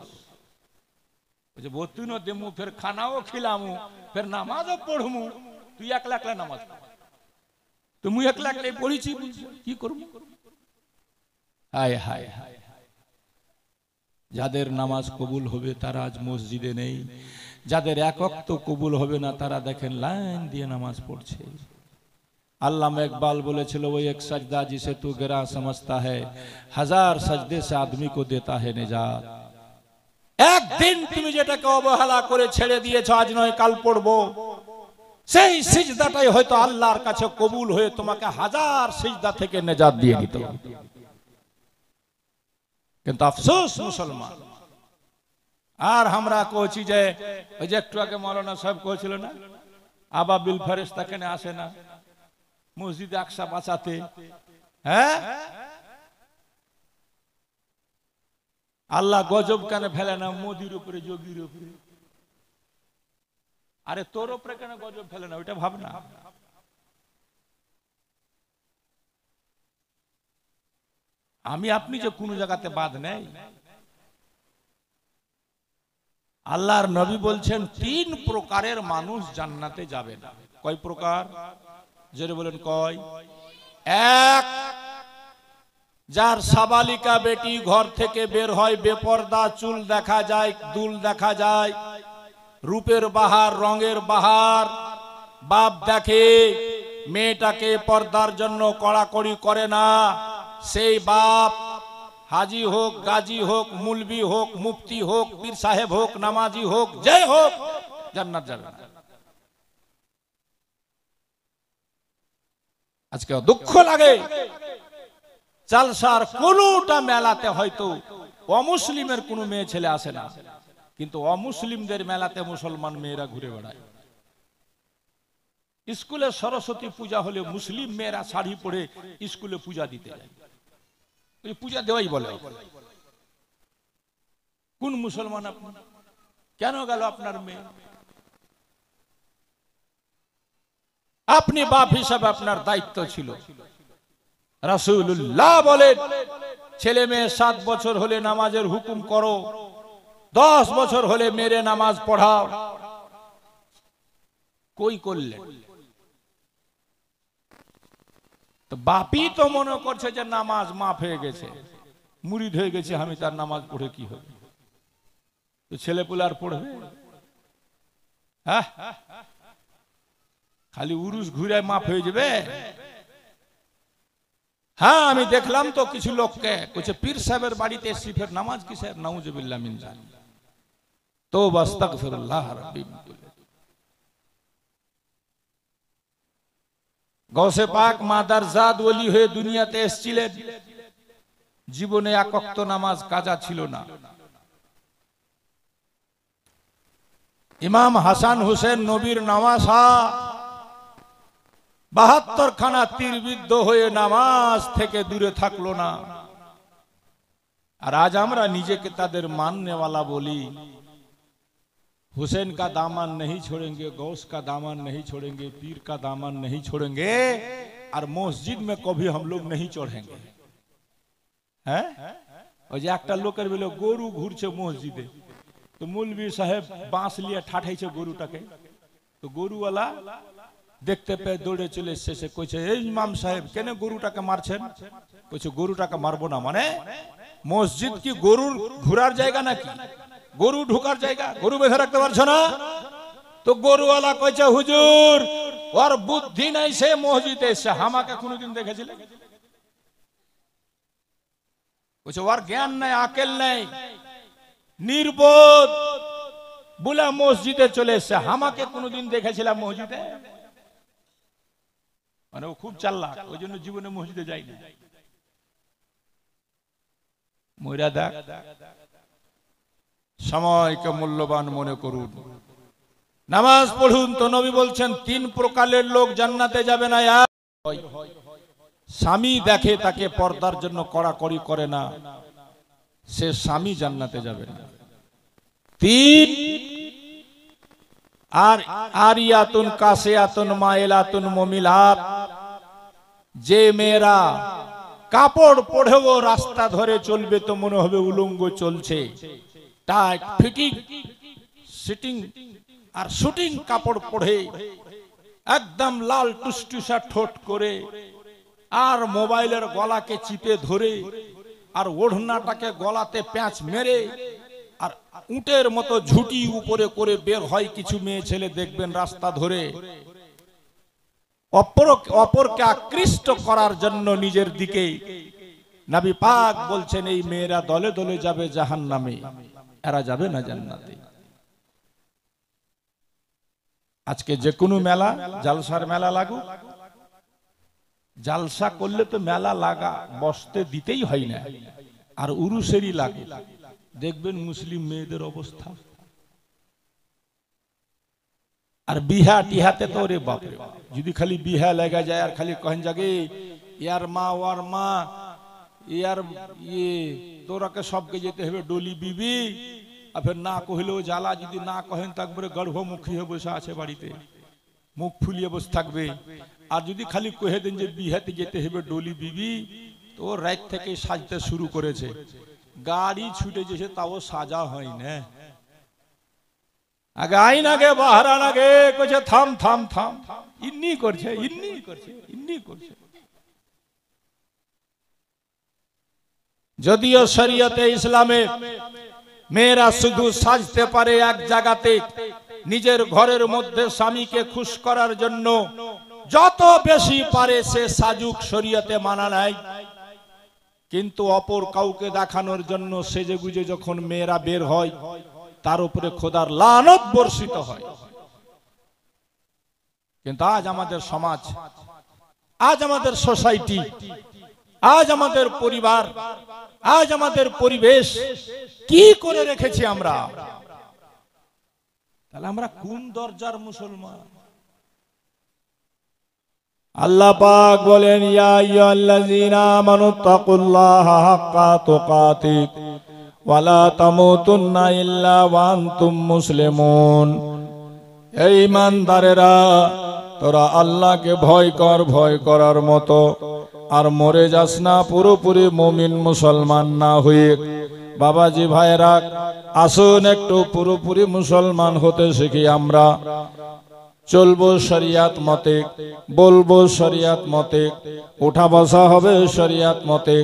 बोतुनो देमु, फिर खानाओ खिलामु, फिर नमाजो पढ़मु, तू एकला एकला नमाज पढ़, तो मुई एकला एकला पढ़ीছি কি করব? হায় হায় হায়, যাদের নামাজ কবুল হবে তারা আজ মসজিদে নেই, যাদের এক ওয়াক্ত কবুল হবে না তারা দেখেন লাইন দিয়ে নামাজ পড়ছে। আল্লামা ইকবাল বলেছিল, वो एक सजदा जिसे तू गिरा समझता है, हजार सजदे से आदमी को देता है निजात। একদিন তুমি যেটাকে অবহেলা করে ছেড়ে দিয়েছো, আজ নয় কাল পড়বো, সেই সিজদাটাই হয়তো আল্লাহর কাছে কবুল হয়ে তোমাকে হাজার সিজদা থেকে নিজাত দিয়ে দিত। কিন্তু আফসোস মুসলমান, আর আমরা কইছি যে ওই যে একটু আগে মাওলানা সাহেব কইছিল না, আবাবিল ফেরেশতা কেন আসে না মসজিদে আকসা বাঁচাতে? হ্যাঁ, আল্লাহ গজব কেন ফেলে না মোদির উপরে, যোগীর উপরে? আরে তোর উপরে কেন গজব ফেলে না, ওইটা ভাবনা। আমি আপনি যে কোন জায়গাতে বাদ নেই। আল্লাহর নবী বলছেন 3 প্রকারের মানুষ জান্নাতে যাবে না। কয় প্রকার? জোরে বলেন কয়? এক, যার সাবালিকা বেটি ঘর থেকে বের হয়, বেপরদা, চুল দেখা যায়, দুল দেখা যায়, রূপের বাহার, রঙের বাহার, বাপ দেখে মেয়েটাকে পর্দার জন্য কড়াকড়ি করে না, সেই বাপ হাজি হোক, গাজী হোক, মুলবি হোক, মুফতি হোক, পীর সাহেব হোক, নামাজি হোক, যে হোক, জান্নাত যাবে না। আজকে দুঃখ লাগে, জালসার কোনটা মেলাতে হয়তো অমুসলিমের কোন মেয়ে ছেলে আসে না, কিন্তু অমুসলিমদের মেলাতে মুসলমান মেয়েরা ঘুরে বেড়ায়। স্কুলে সরস্বতী পূজা হলে মুসলিম মেয়েরা শাড়ি পরে স্কুলে পূজা দিতে যায়। পূজা দেওয়াই বলে। কোন মুসলমান আপনি? কেন গেল আপনার মেয়ে? আপনি বাপ হিসাবে আপনার দায়িত্ব ছিল। রাসূলুল্লাহ বলেন, ছেলে মেয়ে 7 বছর হলে নামাজের হুকুম করো, 10 বছর হলে মেরে নামাজ পড়াও। কই করলেন? তো বাপই তো মনে করছে যে নামাজ মাফ হয়ে গেছে, মুরিদ হয়ে গেছে, আমি তার নামাজ পড়ে কি হবে? তো ছেলে পুলে আর পড়বে? হ্যাঁ, খালি উরুস ঘুরে মাফ হয়ে যাবে? হ্যাঁ, আমি দেখলাম তো কিছু লোককে কইছে পীর সাহেবের বাড়িতে এসে ফের নামাজ কিসের? নাউজুবিল্লাহ মিন যালিক, তওবা আস্তাগফিরুল্লাহ রাব্বি। গৌসে পাক মাদারজাদ ওলি হয়ে দুনিয়াতে এসেছিলেন, জীবনে এক ওয়াক্ত নামাজ কাজা ছিল না। ইমাম হাসান হোসেন নবীর নওয়াসা 72 খানা তীরবিদ্ধ হয়ে নামাজ থেকে দূরে থাকলো না। আর আজ আমরা নিজেকে তাদের মাননে वाला বলি, हुसैन का दामन नहीं छोड़ेंगे, गौस का दामन नहीं छोड़ेंगे, पीर का दामन नहीं छोड़ेंगे, और मस्जिद में कभी हम लोग नहीं चढ़ेंगे। हैं? और जे একটা লোকের বলে গরু ঘুরছে মসজিদে, তো মৌলভী সাহেব বাঁশ নিয়ে ঠাঠাইছে গরুটাকে, তো গরুওয়ালা দেখতে পেয়ে দৌড়ে চলে এসেছে, কইছে এই ইমাম সাহেব কেন গরুটাকে মারছেন? কইছে গরুটাকে মারবো না মানে? মসজিদ কি গরুর ঘোরার জায়গা নাকি? গরু ঢোকার জায়গা? গরু বেঁধে রাখতে পারছো না? তো গরুওয়ালা কইছে হুজুর ওর বুদ্ধি নাই, সে মসজিদে এসে আমাকে কোনদিন দেখেছিলে? কইছে ওর জ্ঞান নাই, আকেল নাই, নির্বোধ, বলে মসজিদে চলে এসে আমাকে কোনদিন দেখেছিলাম মসজিদে? মানে ও খুব চালাক, ওই জন্য জীবনে মসজিদে যায়নি। মইরা দেখ, সময়কে মূল্যবান মনে করুন, নামাজ পড়ুন। তো নবী বলছেন 3 প্রকারের লোক জান্নাতে যাবে না। স্বামী দেখে তাকে পর্দার জন্য কড়াকড়ি করে না, সে স্বামী জান্নাতে যাবে না। 3, আর আরিয়াতুন কাসিয়াতুন মাইলাতুন মুমিলাত, যে মেয়েরা কাপড় পরেও রাস্তা ধরে চলবে তো মনে হবে উলঙ্গ চলছে, টাইট ফিটিং সিটিং আর শুটিং কাপড় পরে একদম লাল টুসটুসা ঠোঁট করে আর মোবাইলের গলাকে চিপে ধরে আর ওড়নাটাকে গলাতে প্যাঁচ মেরে আর উটের মতো ঝুটি উপরে করে বের হয় কিছু মেয়ে ছেলে, দেখবেন রাস্তা ধরে অপরকে আকৃষ্ট করার জন্য নিজের দিকে। নবী পাক বলছেন এই মেয়েরা দলে দলে যাবে জাহান্নামে, এরা যাবে না জান্নাতে। আজকে যে কোনো মেলা, জালসার মেলা লাগুক, জালসা করলে তো মেলা লাগা বসতে দিতেই হয় না, আর উরুসেরই লাগে। দেখবেন মুসলিম মেয়েদের অবস্থা। আর বিহা টিহাতে তো রে বাপরে, যদি খালি বিহা লেগে যায় আর খালি কহেন জাগে ইয়ার মা ওয়ার মা ইয়ার তোরাকে সবকে যেতে হবে ডলি বিবি, আর ফের না কহিলেও জ্বালা, যদি না কহেন তো একবারে গর্ভমুখী হয়ে বসে আছে বাড়িতে, মুখ ফুলিয়ে বসে থাকবে। আর যদি খালি কহে দেন যে বিহাতে যেতে হবে ডলি বিবি, তো রাত থেকে সাজতে শুরু করেছে, গাড়ি ছুটে যেছে তাও সাজা হয় না। আগে আইন আগে বাহারান আগে কইছে থাম থাম থাম, ইন্নি করছে ইন্নি করছে ইন্নি করছে। যদিও শরীয়তে ইসলামে মেয়েরা শুধু সাজতে পারে এক জায়গাতে, নিজের ঘরের মধ্যে স্বামীকে খুশ করার জন্য, যত বেশি পারে সে সাজুক, শরীয়তে মানা নাই। কিন্তু অপর কাউকে দেখানোর জন্য সেজে গুজে যখন মেয়েরা বের হয়, তার উপরে খোদার লানত বর্ষিত হয়। কিন্তু আজ আমাদের সমাজ, আজ আমাদের সোসাইটি, আজ আমাদের পরিবার, আজ আমাদের পরিবেশ কি করে রেখেছি আমরা? তাহলে আমরা কোন দরজার মুসলমান? আল্লাহ পাক বলেন ইয়া আইয়ুহাল্লাযীনা আমানুত্তাকুল্লাহা হাক্কা তুকাতিহ ওয়া লা তামুতুন্না ইল্লা ওয়া আনতুম মুসলিমুন। এই ঈমানদারেরা, তোরা আল্লাহকে ভয় কর, ভয় করার মতো, আর মরে যাস না পুরোপুরি মুমিন মুসলমান না হয়ে। বাবাজি ভাইরা, আসুন একটু পুরোপুরি মুসলমান হতে শিখি আমরা। চলবো শরিয়াত মতে, বলবো শরিয়াত মতে, উঠা বসা হবে শরিয়াত মতে,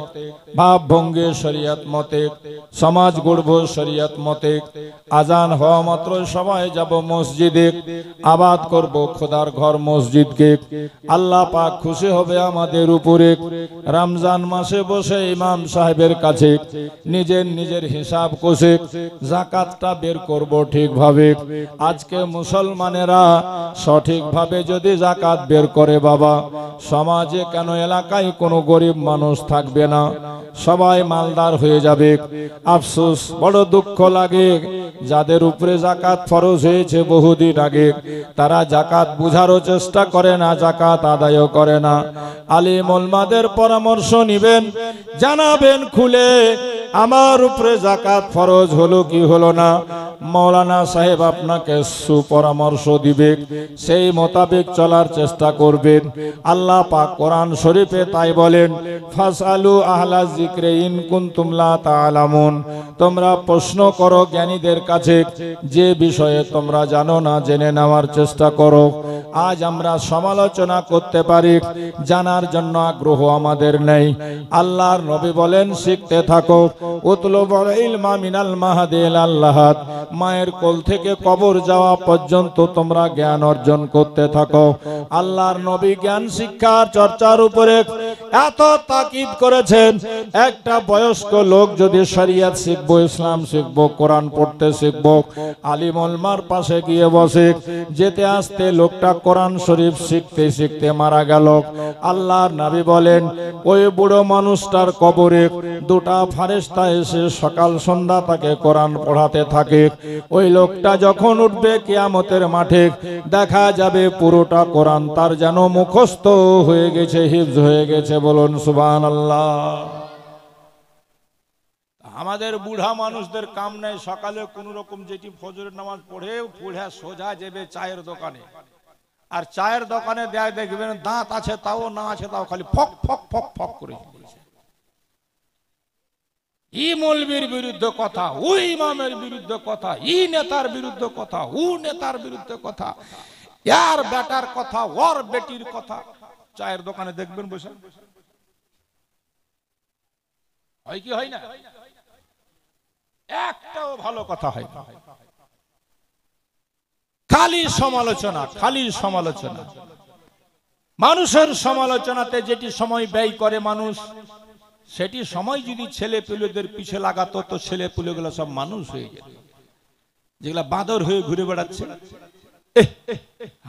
ভাব ভঙ্গি শরিয়াত মতে, সমাজ গড়বো শরিয়াত মতে। আজান হওয়া মাত্র সবাই যাব মসজিদে, আবাদ করব খোদার ঘর মসজিদকে। আল্লাহ পাক খুশি হবে আমাদের উপরে। রমজান মাসে বসে ইমাম সাহেবের কাছে নিজের নিজের হিসাব কষে যাকাতটা বের করব ঠিকভাবে। আজকে মুসলমানেরা সঠিকভাবে যদি যাকাত বের করে, বাবা, সমাজে কেন এলাকায় কোনো গরিব মানুষ থাকবে না, সবাই মালদার হয়ে যাবে। আফসোস, বড় দুঃখ লাগে, যাদের উপরে যাকাত ফরজ হয়েছে বহুদিন আগে, তারা যাকাত বুঝারও চেষ্টা করে না, যাকাত আদায় করে না। আলিম ওলামাদের পরামর্শ নিবেন, জানাবেন খুলে আমার উপরে যাকাত ফরজ হলো কি হলো না। মৌলানা সাহেব আপনাকে সুপরামর্শ দিবে, সেই মোতাবেক চলার চেষ্টা করবেন। আল্লাহ পাক কোরআন শরীফে তাই বলেন, ফাসআলু আহলা যিকরি ইন কুনতুম লা তা'লামুন। তোমরা প্রশ্ন করো জ্ঞানীদের কাছে, যে বিষয়ে তোমরা জানো না জেনে নেওয়ার চেষ্টা করো। আজ আমরা সমালোচনা করতে পারি, জানার জন্য আগ্রহ আমাদের নেই। আল্লাহর নবী বলেন, শিখতে থাকো। উতলুবুল ইলমা মিনাল মাহদি ইলাল লাহাদ। মায়ের কোল থেকে কবর যাওয়া পর্যন্ত তোমরা জ্ঞান অর্জন করতে থাকো। আল্লাহর নবী জ্ঞান শিক্ষার চর্চার উপরে এত তাকিদ করেছেন, একটা বয়স্ক লোক যদি শরিয়ত শিখবো, ইসলাম শিখবো, কোরআন পড়তে শিখবো, আলিম ওলামার পাশে গিয়ে বসে, যেতে আসতে লোকটা কোরআন শরীফ শিখতে শিখতে মারা গেল। আল্লাহর নবী বলেন, ওই বুড়ো মানুষটার কবরে দুটা ফেরেশতা এসে সকাল সন্ধ্যা তাকে কোরআন পড়াতে থাকে। ওই লোকটা যখন উঠবে কিয়ামতের মাঠে, দেখা যাবে পুরোটা কোরআন তার যেন মুখস্থ হয়ে গেছে, হিফজ হয়ে গেছে। বলুন সুবহানাল্লাহ। আমাদের বুড়া মানুষদের কাম নেই, সকালে কোন রকম যেটি ফজরের নামাজ পড়ে সোজা যাবে চায়ের দোকানে, আর চায়ের দোকানে দেখবেন দাঁত আছে তাও, না আছে তাও, খালি ফক ফক ফক ফক করে। ই মৌলবীর বিরুদ্ধে কথা, ও ইমামের বিরুদ্ধে কথা, ই নেতার বিরুদ্ধে কথা, ও নেতার বিরুদ্ধে কথা, ইয়ার বেটার কথা, ওর বেটির কথা। চায়ের দোকানে দেখবেন বসে। হয় কি হয় না? একটাও ভালো কথা হয় না, খালি সমালোচনা, খালি সমালোচনা। মানুষের সমালোচনাতে যেটি সময় ব্যয় করে মানুষ, সেটি সময় যদি ছেলে পেলেদের পিছে লাগাতো তো ছেলে পেলেগুলো সব মানুষ হয়ে যেত। যেগুলা বাঁদর হয়ে ঘুরে বেড়াচ্ছে,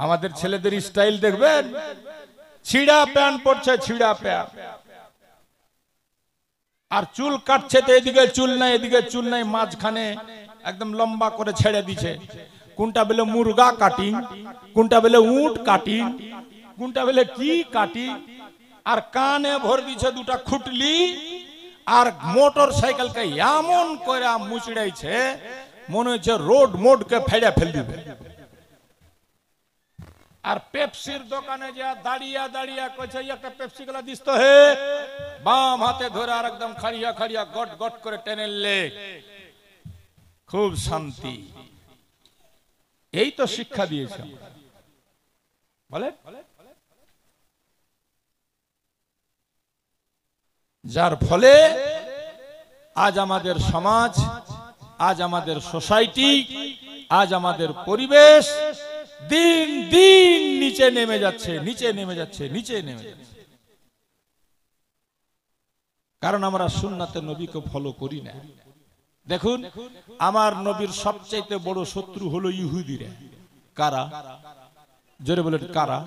আমাদের ছেলেদের স্টাইল দেখবেন, ছিঁড়া প্যান্ট পরছে, ছিঁড়া প্যান্ট, আর চুল কাটছে তো এদিকে চুল নাই এদিকে চুল নাই, মাঝখানে একদম লম্বা করে ছেড়ে দিছে। কোনটা বলে মুরগা কাটিং, কোনটা বলে উট কাটিং, কোনটা বলে কি কাটিং, আর কানে ভর দিছে দুটা খুটলি, আর মোটর সাইকেলকে এমন করে মুচড়াইছে মনে হচ্ছে রোড মোডকে ফেড়ে ফেল দিবে। আর পেপসির দোকানে যা দাঁড়িয়ে দাঁড়িয়ে কইছে একটা পেপসি গুলা দিস তো হে, বাম হাতে ধরে আর একদম খাড়িয়া খাড়িয়া গট গট করে টেনে লে, খুব শান্তি। এই তো শিক্ষা দিয়েছে বলে। যার ফলে আজ আমাদের সমাজ, আজ আমাদের সোসাইটি, আজ আমাদের পরিবেশ দিন দিন নিচে নেমে যাচ্ছে, নিচে নেমে যাচ্ছে, নিচে নেমে যাচ্ছে। কারণ আমরা সুন্নাতে নবীকে ফলো করি না। দেখুন, আমার নবীর সবচেয়ে বড় শত্রু হলো ইহুদিরা। কারা? জোরে বলেন কারা?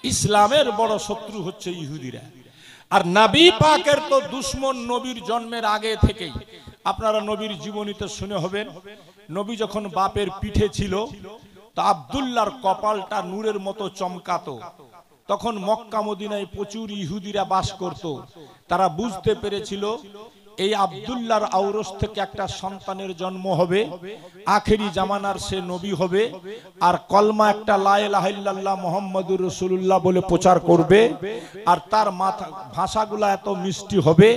ইসলামের বড় শত্রু হচ্ছে ইহুদিরা। আর নবী পাকের তো দুশমন নবীর জন্মের আগে থেকেই। আপনারা নবীর জীবনীতে শুনে হবেন, নবী যখন বাপের পিঠে ছিল তা আব্দুল্লাহর কপালটা নূরের মতো চমকাতো। তখন মক্কা মদিনায় প্রচুর ইহুদিরা বাস করত। তারা বুঝতে পেরেছিল এই আব্দুল্লাহর আওরস থেকে একটা সন্তানের জন্ম হবে, আখেরি জামানার সে নবী হবে, আর কলমা একটা লা ইলাহা ইল্লাল্লাহ মুহাম্মাদুর রাসূলুল্লাহ বলে প্রচার করবে। আর তার ভাষাগুলো এত মিষ্টি হবে,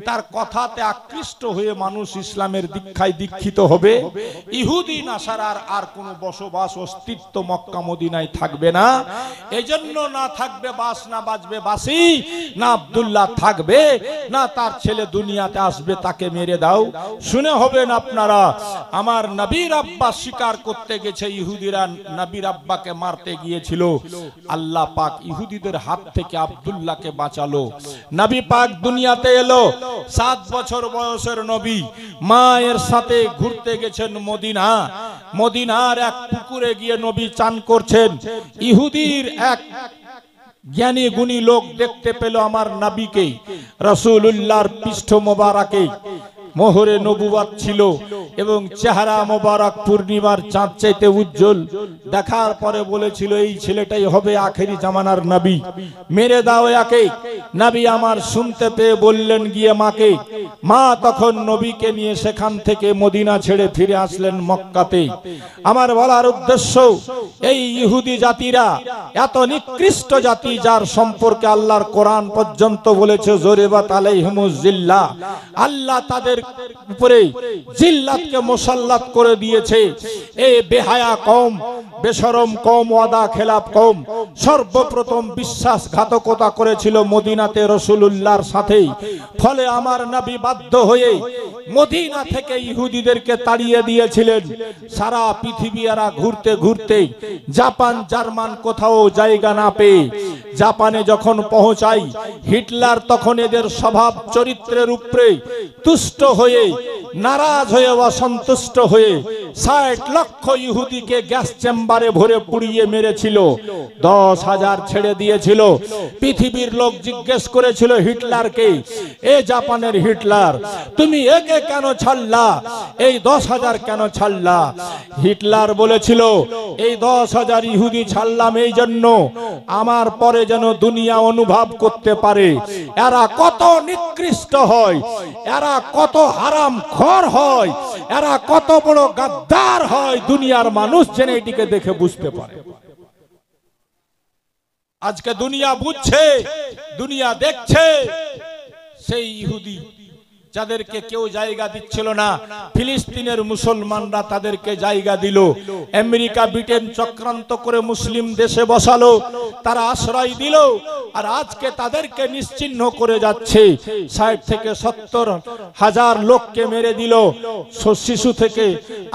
তার কথাতে আকৃষ্ট হয়ে মানুষ ইসলামের দীক্ষায় দীক্ষিত হবে। ইহুদি নাসারার আর কোনো বসবাস অস্তিত্ব মক্কা মদিনায় থাকবে না। এজন্য না থাকবে বাস, না বাজবে বাসি, না আব্দুল্লাহ থাকবে, না তার ছেলে দুনিয়াতে আসবে, তাকে মেরে দাও। শুনে হবেন আপনারা, আমার নবীর আব্বা শিকার করতে গেছে, ইহুদিরা নবীর আব্বাকে মারতে গিয়েছিল, আল্লাহ পাক ইহুদিদের হাত থেকে আব্দুল্লাহকে বাঁচালো। নবী পাক দুনিয়াতে এলো, 7 বছর বয়সের নবী, মায়ের সাথে ঘুরতে গেছেন মদিনা। মদিনার এক পুকুরে গিয়ে নবী চান করছেন। ইহুদির এক জ্ঞানী গুণী লোক দেখতে পেল আমার নবীকে, রাসূলুল্লাহর পৃষ্ঠ মোবারকে মোহরে নবুয়ত ছিল এবং চেহারা মোবারক পূর্ণিমার চাঁদ চাইতে উজ্জ্বল। দেখার পরে বলেছিল এই ছেলেটাই হবে আখেরি জামানার নবী, মেরে দাও একে। নবী আমার শুনতে পেয়ে বললেন গিয়ে মাকে। মা তখন নবীকে নিয়ে সেখান থেকে মদিনা ছেড়ে ফিরে আসলেন মক্কাতে। আমার বলার উদ্দেশ্য, এই ইহুদি জাতিরা এত নিকৃষ্ট জাতি, যার সম্পর্কে আল্লাহর কোরআন পর্যন্ত বলেছে জরিবাত আলাইহিমুজ জিল্লাহ, আল্লাহ তাদের উপরে জিল্লাতকে মুসাল্লাত করে দিয়েছে। এই বেহায়া কওম, বেশরম কওম, ওয়াদা খেলাফ কওম সর্বপ্রথম বিশ্বাসঘাতকতা করেছিল মদিনাতে রাসূলুল্লাহর সাথে। ফলে আমার নবী বাধ্য হয়ে মদিনা থেকে ইহুদিদেরকে তাড়িয়ে দিয়েছিলেন। সারা পৃথিবী এরা ঘুরতে ঘুরতে জাপান জার্মান কোথাও জায়গা না পেয়ে জাপানে যখন পৌঁছাই, হিটলার তখন এদের স্বভাব চরিত্রের উপরে তুষ্ট হয়ে, নারাজ হয়ে, অসন্তুষ্ট হয়ে 60 লক্ষ ইহুদিকে গ্যাস চেম্বারে ভরে পুড়িয়ে মেরেছিল, 10,000 ছেড়ে দিয়েছিল। পৃথিবীর লোক জিজ্ঞেস করেছিল হিটলারকে, এ জাপানের হিটলার, তুমি একে কেন ছাড়লা, এই 10,000 কেন ছাড়লা? হিটলার বলেছিল, এই 10,000 ইহুদি ছাড়লাম এই জন্য আমার পরে যেন দুনিয়া অনুভব করতে পারে এরা কত নিকৃষ্ট হয়, এরা কত হারাম খোর হয়, এরা কত বড় গাদ্দার হয়, দুনিয়ার মানুষ যেন এটিকে দেখে বুঝতে পারে। আজকে দুনিয়া বুঝছে, দুনিয়া দেখছে, সেই ইহুদি যাদেরকে কেউ জায়গা দিচ্ছিল না, ফিলিস্তিনের মুসলমানরা তাদেরকে জায়গা দিল। আমেরিকা ব্রিটেন চক্রান্ত করে মুসলিম দেশে বসালো, তারা আশ্রয় দিল, আর আজকে তাদেরকে নিশ্চিহ্ন করে যাচ্ছে। 60 থেকে 70 হাজার লোককে মেরে দিল, শিশু থেকে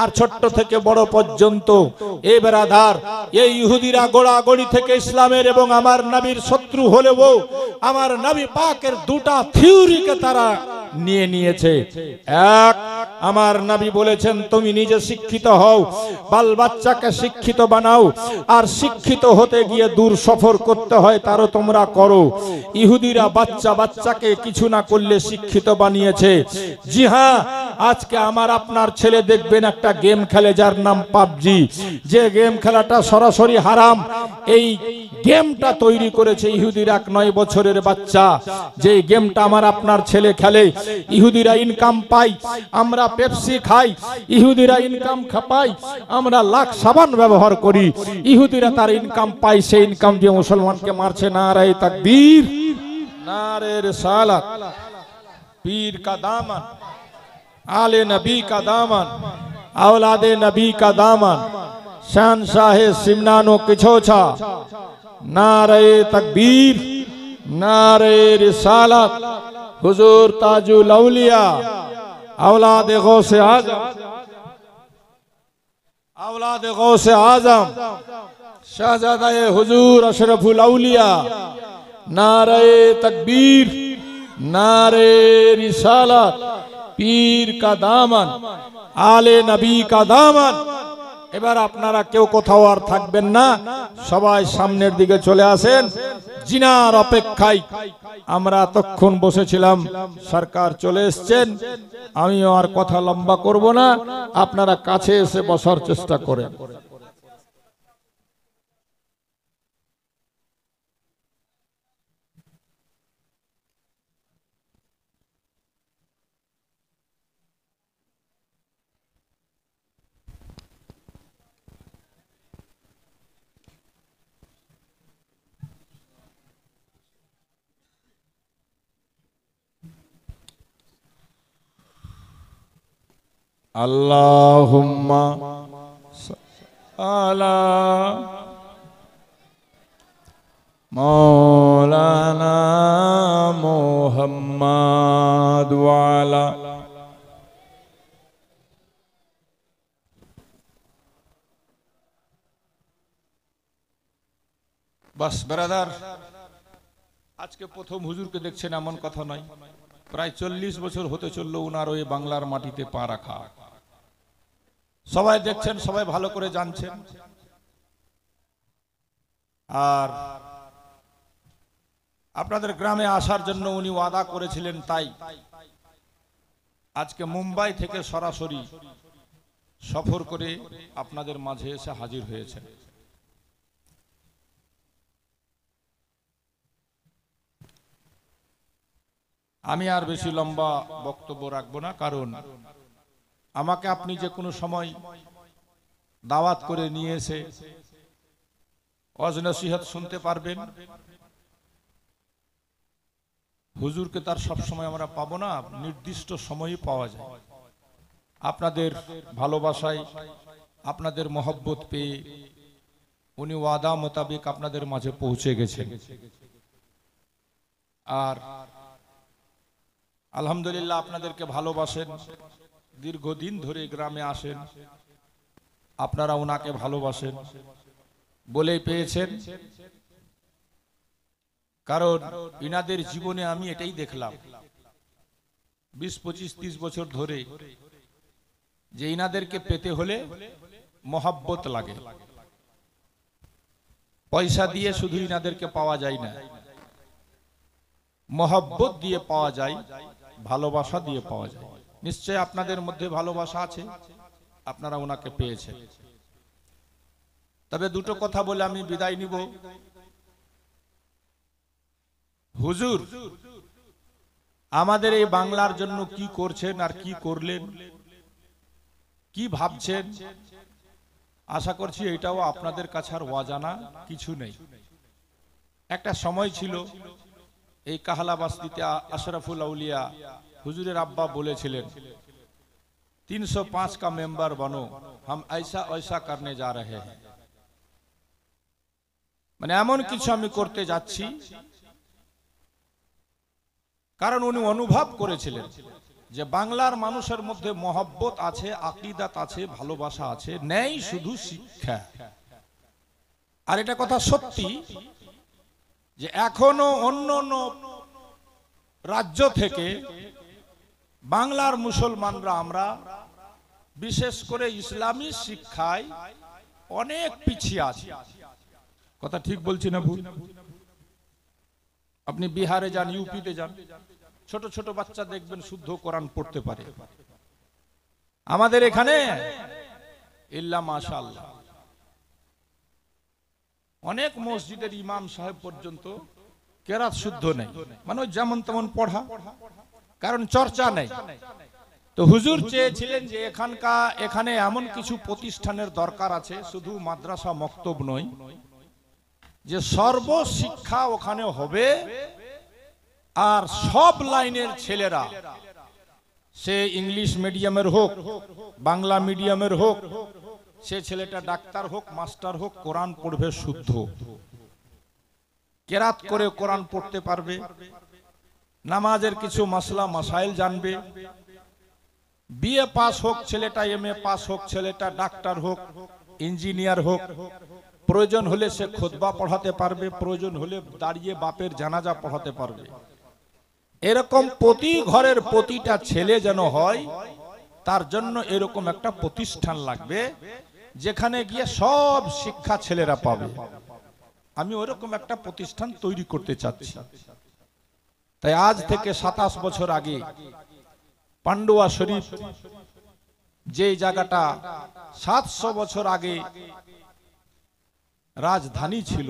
আর ছোট্ট থেকে বড় পর্যন্ত। এই বেরাদার, এই ইহুদিরা গোড়াগড়ি থেকে ইসলামের এবং আমার নবীর শত্রু হলেও আমার নবী পাকের দুটা থিওরিকে তারা নিয়ে নিয়েছে। এক, আমার নবী বলেছেন তুমি নিজে শিক্ষিত হও, বাল বাচ্চাকে শিক্ষিত বানাও, আর শিক্ষিত হতে গিয়ে দূর সফর করতে হয় তারও তোমরা করো। ইহুদিরা বাচ্চাকে কিছু না করলে শিক্ষিত বানিয়েছে। জি হ্যাঁ, আজকে আমার আপনার ছেলে দেখবেন একটা গেম খেলে যার নাম পাবজি, যে গেম খেলাটা সরাসরি হারাম। এই গেমটা তৈরি করেছে ইহুদিরা, 9 বছরের বাচ্চা। যে গেমটা আমার আপনার ছেলে খেলে, ইহুদিরা ইনকাম পায়, আমরা পেপসি খাই, ইহুদিরা ইনকাম পায়, আমরা লাখ সাবান ব্যবহার করি, ইহুদিরা তার ইনকাম পায়, সেই ইনকাম দিয়ে মুসলমানকে মারছে। নারে তাকবীর, নারে রিসালাত, পীর কা দামন, आले नबी का दामन, औलादे नबी का दामन, शहंशाहे सिमनानो किछोछा, नारे तकबीर, नारे रिसालत, हुजूर ताजुल औलिया, औलादे गौसे आजम, औलादे गौसे आजम, शहजादे हुजूर अशरफुल औलिया, नारे तकबीर, नारे रिसालत, पीर का दामन, आले नबी का दामन। এবার আপনারা কেউ কোথাও আর থাকবেন না, সবাই সামনের দিকে চলে আসেন। জিনার অপেক্ষায় আমরা এতক্ষণ বসেছিলাম, সরকার চলে এসেছেন। আমিও আর কথা লম্বা করব না, আপনারা কাছে এসে বসার চেষ্টা করেন। আল্লাহুম্মা আলা মাওলানা মুহাম্মাদ ওয়া আলা বাস ব্রাদার, আজকে প্রথম হুজুরকে দেখছেন এমন কথা নয়, প্রায় 40 বছর হতে চলল উনার ওই বাংলার মাটিতে পা রাখা। সবাই দেখছেন, সবাই ভালো করে জানছেন। আর আপনাদের গ্রামে আসার জন্য উনি ওয়াদা করেছিলেন, তাই আজকে মুম্বাই থেকে সরাসরি সফর করে আপনাদের মাঝে এসে হাজির হয়েছেন। আমি আর বেশি লম্বা বক্তব্য রাখবো না, কারণ আমাকে আপনি যে কোনো সময় দাওয়াত করে নিয়ে এসে ওয়াজ নসিহত শুনতে পারবেন। হুজুরকে তার সব সময় আমরা পাবো না, নির্দিষ্ট সময়ই পাওয়া যায়। আপনাদের ভালোবাসায়, আপনাদের মহব্বত পেয়ে উনি ওয়াদা মোতাবেক আপনাদের মাঝে পৌঁছে গেছেন। আর আলহামদুলিল্লাহ আপনাদেরকে ভালোবাসেন, দীর্ঘদিন ধরে গ্রামে আসেন, আপনারা ওনাকে ভালোবাসেন বলেই পেয়েছেন। কারণ ইনাদের জীবনে আমি এটাই দেখলাম 20, 25, 30 বছর ধরে, যে ইনাদেরকে পেতে হলে মহব্বত লাগে। পয়সা দিয়ে শুধু ইনাদেরকে পাওয়া যায় না, মহব্বত দিয়ে পাওয়া যায়, ভালোবাসা দিয়ে পাওয়া যায়। নিশ্চয় আপনাদের মধ্যে ভালোবাসা আছে, আপনারা ওনাকে পেয়েছেন। তবে দুটো কথা বলে আমি বিদায় নিব। হুজুর আমাদের এই বাংলার জন্য কি করছেন আর কি করলেন, কি ভাবছেন, আশা করছি এটাও আপনাদের কাছে আর অজানা কিছু নেই। একটা সময় ছিল এই কাহালা বাস্তিতে আশরাফুল আউলিয়া হুজুরের আব্বা বলেছিলেন 305 का मेंबर बनो, हम ऐसा ऐसा करने जा रहे हैं। মানে এমন কিছু আমি করতে যাচ্ছি, কারণ উনি অনুভব করেছিলেন যে বাংলার মানুষের মধ্যে মহব্বত আছে, আকীদাত আছে, ভালোবাসা আছে, নেই শুধু শিক্ষা। আর এটা কথা সত্যি যে এখনো অন্য অন্য রাজ্য থেকে বাংলার মুসলমানরা আমরা বিশেষ করে ইসলামী শিক্ষায় অনেক পিছিয়ে আছি। কথা ঠিক বলছি না ভুল? আপনি বিহারে যান, ইউপিতে যান, ছোট ছোট বাচ্চা দেখবেন শুদ্ধ কোরআন পড়তে পারে। আমাদের এখানে ইল্লা মাশাআল্লাহ অনেক মসজিদের ইমাম সাহেব পর্যন্ত কেরাত শুদ্ধ নেই, মানে যেমন তেমন পড়া, কারণ চর্চা নেই। তো হুজুর চেয়েছিলেন যে এখানে এমন কিছু প্রতিষ্ঠানের দরকার আছে, শুধু মাদ্রাসা মক্তব নয়, যে সর্বশিক্ষা ওখানে হবে আর সব লাইনের ছেলেরা, সে ইংলিশ মিডিয়ামের হোক, বাংলা মিডিয়ামের হোক, সে ছেলেটা ডাক্তার হোক, মাস্টার হোক, কোরআন পড়বে শুদ্ধ, কেরাত করে কোরআন পড়তে পারবে, নামাজের কিছু মাসলা মাসাইল জানবে। বিএ পাস হোক ছেলেটা, এমএ পাস হোক ছেলেটা, ডাক্তার হোক, ইঞ্জিনিয়ার হোক, প্রয়োজন হলে সে খুতবা পড়াতে পারবে, প্রয়োজন হলে দাঁড়িয়ে বাপের জানাজা পড়াতে পারবে। এরকম প্রতি ঘরের প্রতিটা ছেলে যেন হয়, তার জন্য এরকম একটা প্রতিষ্ঠান লাগবে যেখানে গিয়ে সব শিক্ষা ছেলেরা পাবে। আমি ওরকম একটা প্রতিষ্ঠান তৈরি করতে চাচ্ছি। তাই আজ থেকে 27 বছর আগে পান্ডুয়া শরীফ, যে জায়গাটা 700 বছর আগে রাজধানী ছিল,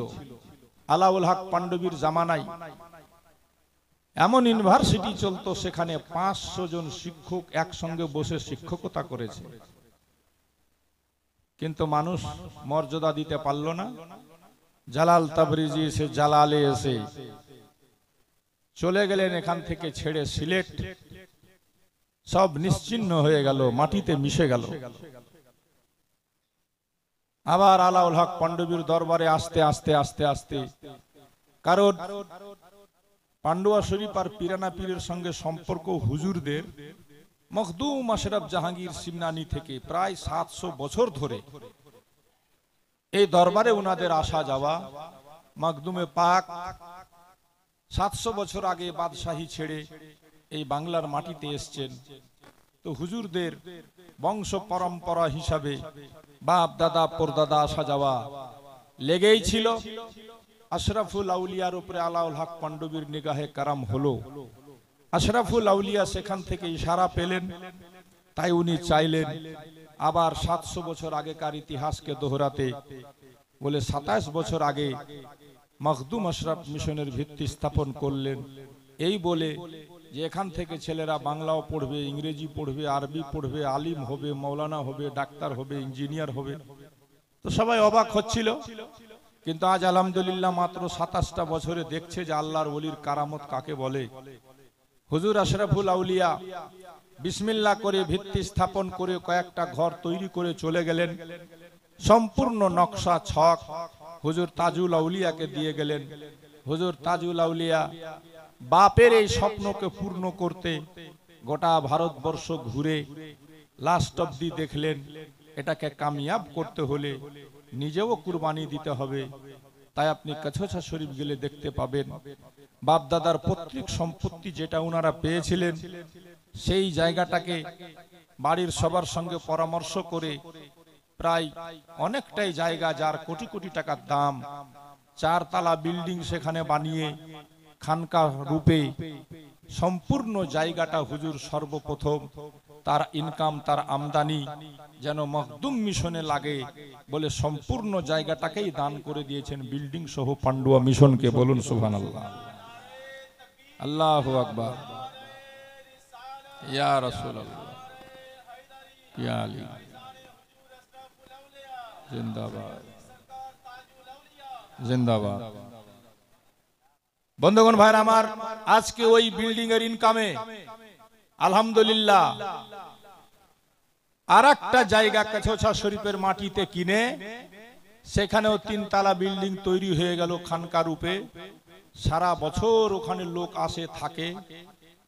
আলাউল হক পাণ্ডবীর জামানায় এমন ইউনিভার্সিটি চলতো, সেখানে 500 জন শিক্ষক একসঙ্গে বসে শিক্ষকতা করেছে। কিন্তু মানুষ মর্যাদা দিতে পারল না। জালাল তাবরিজি এসে, জালালে এসে চলে গেলেন এখান থেকে ছেড়ে সিলেট, সব নিশ্চিহ্ন হয়ে গেল, মাটিতে মিশে গেল। আবার আলাউল হক পাণ্ডবীর দরবারে আস্তে আস্তে আস্তে আস্তে, কারণ পান্ডুয়া শরীফ আর পিরানা পীরের সঙ্গে সম্পর্ক হুজুরদের মখদুম আশরাফ জাহাঙ্গীর সিমনানি থেকে প্রায় 700 বছর ধরে এই দরবারে উনাদের আসা যাওয়া। মখদুমে পাক 700 বছর আগে বাদশাহী ছেড়ে এই বাংলার মাটিতে এসছেন। তো হুজুরদের বংশ পরম্পরা হিসাবে বাপ দাদা পরদাদা আসা যাওয়া লেগেই ছিল। আশরাফুল আউলিয়ার উপরে আলাউল হক পাণ্ডবীর নিগাহে কারাম হলো। আশরাফুল আউলিয়া সেখান থেকে ইশারা পেলেন, তাই উনি চাইলেন আবার 700 বছর আগেকার ইতিহাসকে দোহরাতে। বলে 27 বছর আগে মখদুম আশরাফ মিশনের ভিত্তি স্থাপন করলেন। এই বলে যে এখান থেকে ছেলেরা বাংলাও পড়বে, ইংরেজি পড়বে, আরবি পড়বে, আলিম হবে, মৌলানা হবে, ডাক্তার হবে, ইঞ্জিনিয়ার হবে। তো সবাই অবাক হচ্ছিল। কিন্তু আজ আলহামদুলিল্লাহ মাত্র 27টা বছরে দেখছে যে আল্লাহর ওলির কারামত কাকে বলে। হুজুর আশরাফুল আউলিয়া বিসমিল্লাহ করে ভিত্তি স্থাপন করে কয়েকটা ঘর তৈরি করে চলে গেলেন। সম্পূর্ণ নকশা ছক হুজুর তাজুল আউলিয়াকে দিয়ে গেলেন। হুজুর তাজুল আউলিয়া বাপের এই স্বপ্নকে পূর্ণ করতে গোটা ভারতবর্ষ ঘুরে লাস্ট অবধি দেখলেন এটাকে কামিয়াব করতে হলে নিজেও কুরবানি দিতে হবে। তাই আপনি কচুয়া শরীফ গেলে দেখতে পাবেন বাপ দাদার পৈতৃক সম্পত্তি যেটা ওনারা পেয়েছিলেন, সেই জায়গাটাকে বাড়ির সবার সঙ্গে পরামর্শ করে প্রায় অনেকটাই জায়গা, যার কোটি কোটি টাকার দাম, 4 তলা বিল্ডিং সেখানে বানিয়ে খানকা রূপে সম্পূর্ণ জায়গাটা হুজুর সর্বপ্রথম তার ইনকাম, তার আমদানি যেন মখদুম মিশনে লাগে বলে সম্পূর্ণ জায়গাটাকেই দান করে দিয়েছেন, বিল্ডিং সহ পান্ডুয়া মিশনকে। বলুন সুবহানাল্লাহ, আল্লাহু আকবার, ইয়া রাসূলুল্লাহ, ইয়া আলী, জিন্দাবাদ, জিন্দাবাদ। বন্ধুগণ ভাইরা আমার, আজকে ওই বিল্ডিং এর ইনকামে আলহামদুলিল্লাহ আর একটা জায়গা কেছোছা শরীফের মাটিতে কিনে সেখানেও 3 তলা বিল্ডিং তৈরি হয়ে গেল খানকা রূপে। সারা বছর ওখানে লোক আসে থাকে,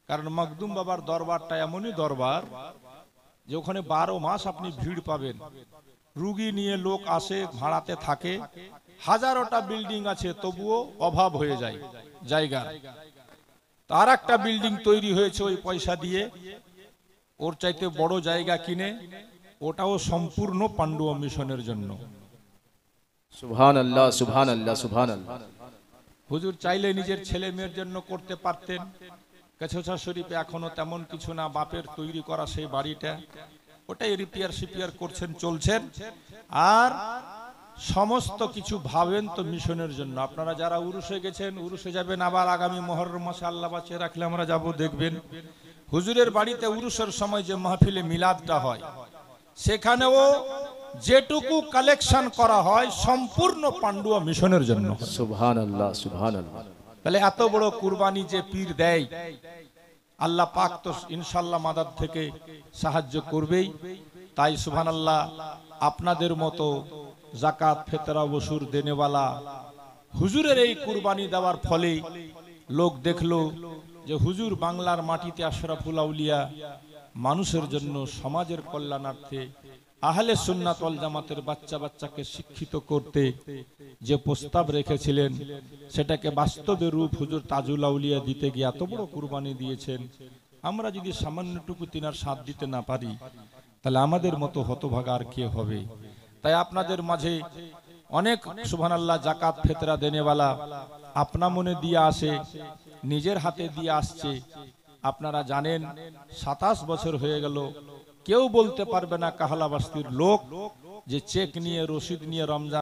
কারণ মখদুম বাবার দরবারটা এমনই দরবার যে ওখানে 12 মাস আপনি ভিড় পাবেন। রুগী নিয়ে লোক আসে, ভাড়াতে থাকে। হাজারোটা বিল্ডিং আছে, তবুও অভাব হয়ে যায় জায়গা। তার একটা বিল্ডিং তৈরি হয়েছে ওই পয়সা দিয়ে, ওর চাইতে বড় জায়গা কিনে, ওটাও সম্পূর্ণ পান্ডুয়া মিশনের জন্য। সুবহানাল্লাহ, সুবহানাল্লাহ, সুবহানাল্লাহ। হুজুর চাইলে নিজের ছেলে মেয়ের জন্য করতে পারতেন। কেছোছা শরীফে এখনো তেমন কিছু না, বাপের তৈরি করা সেই বাড়িটা, ওটাই রিপেয়ার সিপিয়ার করছেন, চলছেন। আর সমস্ত কিছু ভাবেন তো মিশনের জন্য। আপনারা যারা উরুসে গেছেন, উরুসে যাবেন, আবার আগামী মুহররম মাসে আল্লাহ বাঁচিয়ে রাখলে আমরা যাব, দেখবেন হুজুরের বাড়িতে উরুসের সময় যে মাহফিলে মিলাদটা হয়, সেখানেও যেটুকু কালেকশন করা হয় সম্পূর্ণ পান্ডুয়া মিশনের জন্য। সুবহানাল্লাহ, সুবহানাল্লাহ। তাহলে এত বড় কুরবানি যে পীর দেয়, আল্লাহ পাক তো ইনশাআল্লাহ মাদাদ থেকে সাহায্য করবেই। তাই সুবহানাল্লাহ, আপনাদের মতো জাকাত ফেতরা ওসুর দেনেওয়ালা হুজুরের এই কুরবানি দেওয়ার ফলে লোক দেখলো যে হুজুর বাংলার মাটিতে আশরাফুল আউলিয়া মানুষের জন্য, সমাজের কল্যাণার্থে, আহলে সুন্নাত ওয়াল জামাতের বাচ্চাকে শিক্ষিত করতে যে প্রস্তাব রেখেছিলেন, সেটাকে বাস্তবে রূপ হুজুর তাজুল আউলিয়া দিতে গিয়ে এত বড় কুরবানি দিয়েছেন। আমরা যদি সামান্যটুকু তিনার সাথ দিতে না পারি, তাহলে আমাদের মতো হতভাগা আর কে হবে? তাই আপনাদের মাঝে অনেক সুবহানাল্লাহ জাকাত ফেতরা দেনেওয়ালা আপনা মনে দিয়ে আসে, নিজের হাতে দিয়ে আসছে। আপনারা জানেন 27 বছর হয়ে গেল, কেউ বলতে পারবে না কাহালা বস্তির লোক যে চেক নিয়ে, রসিদ নিয়ে রমজান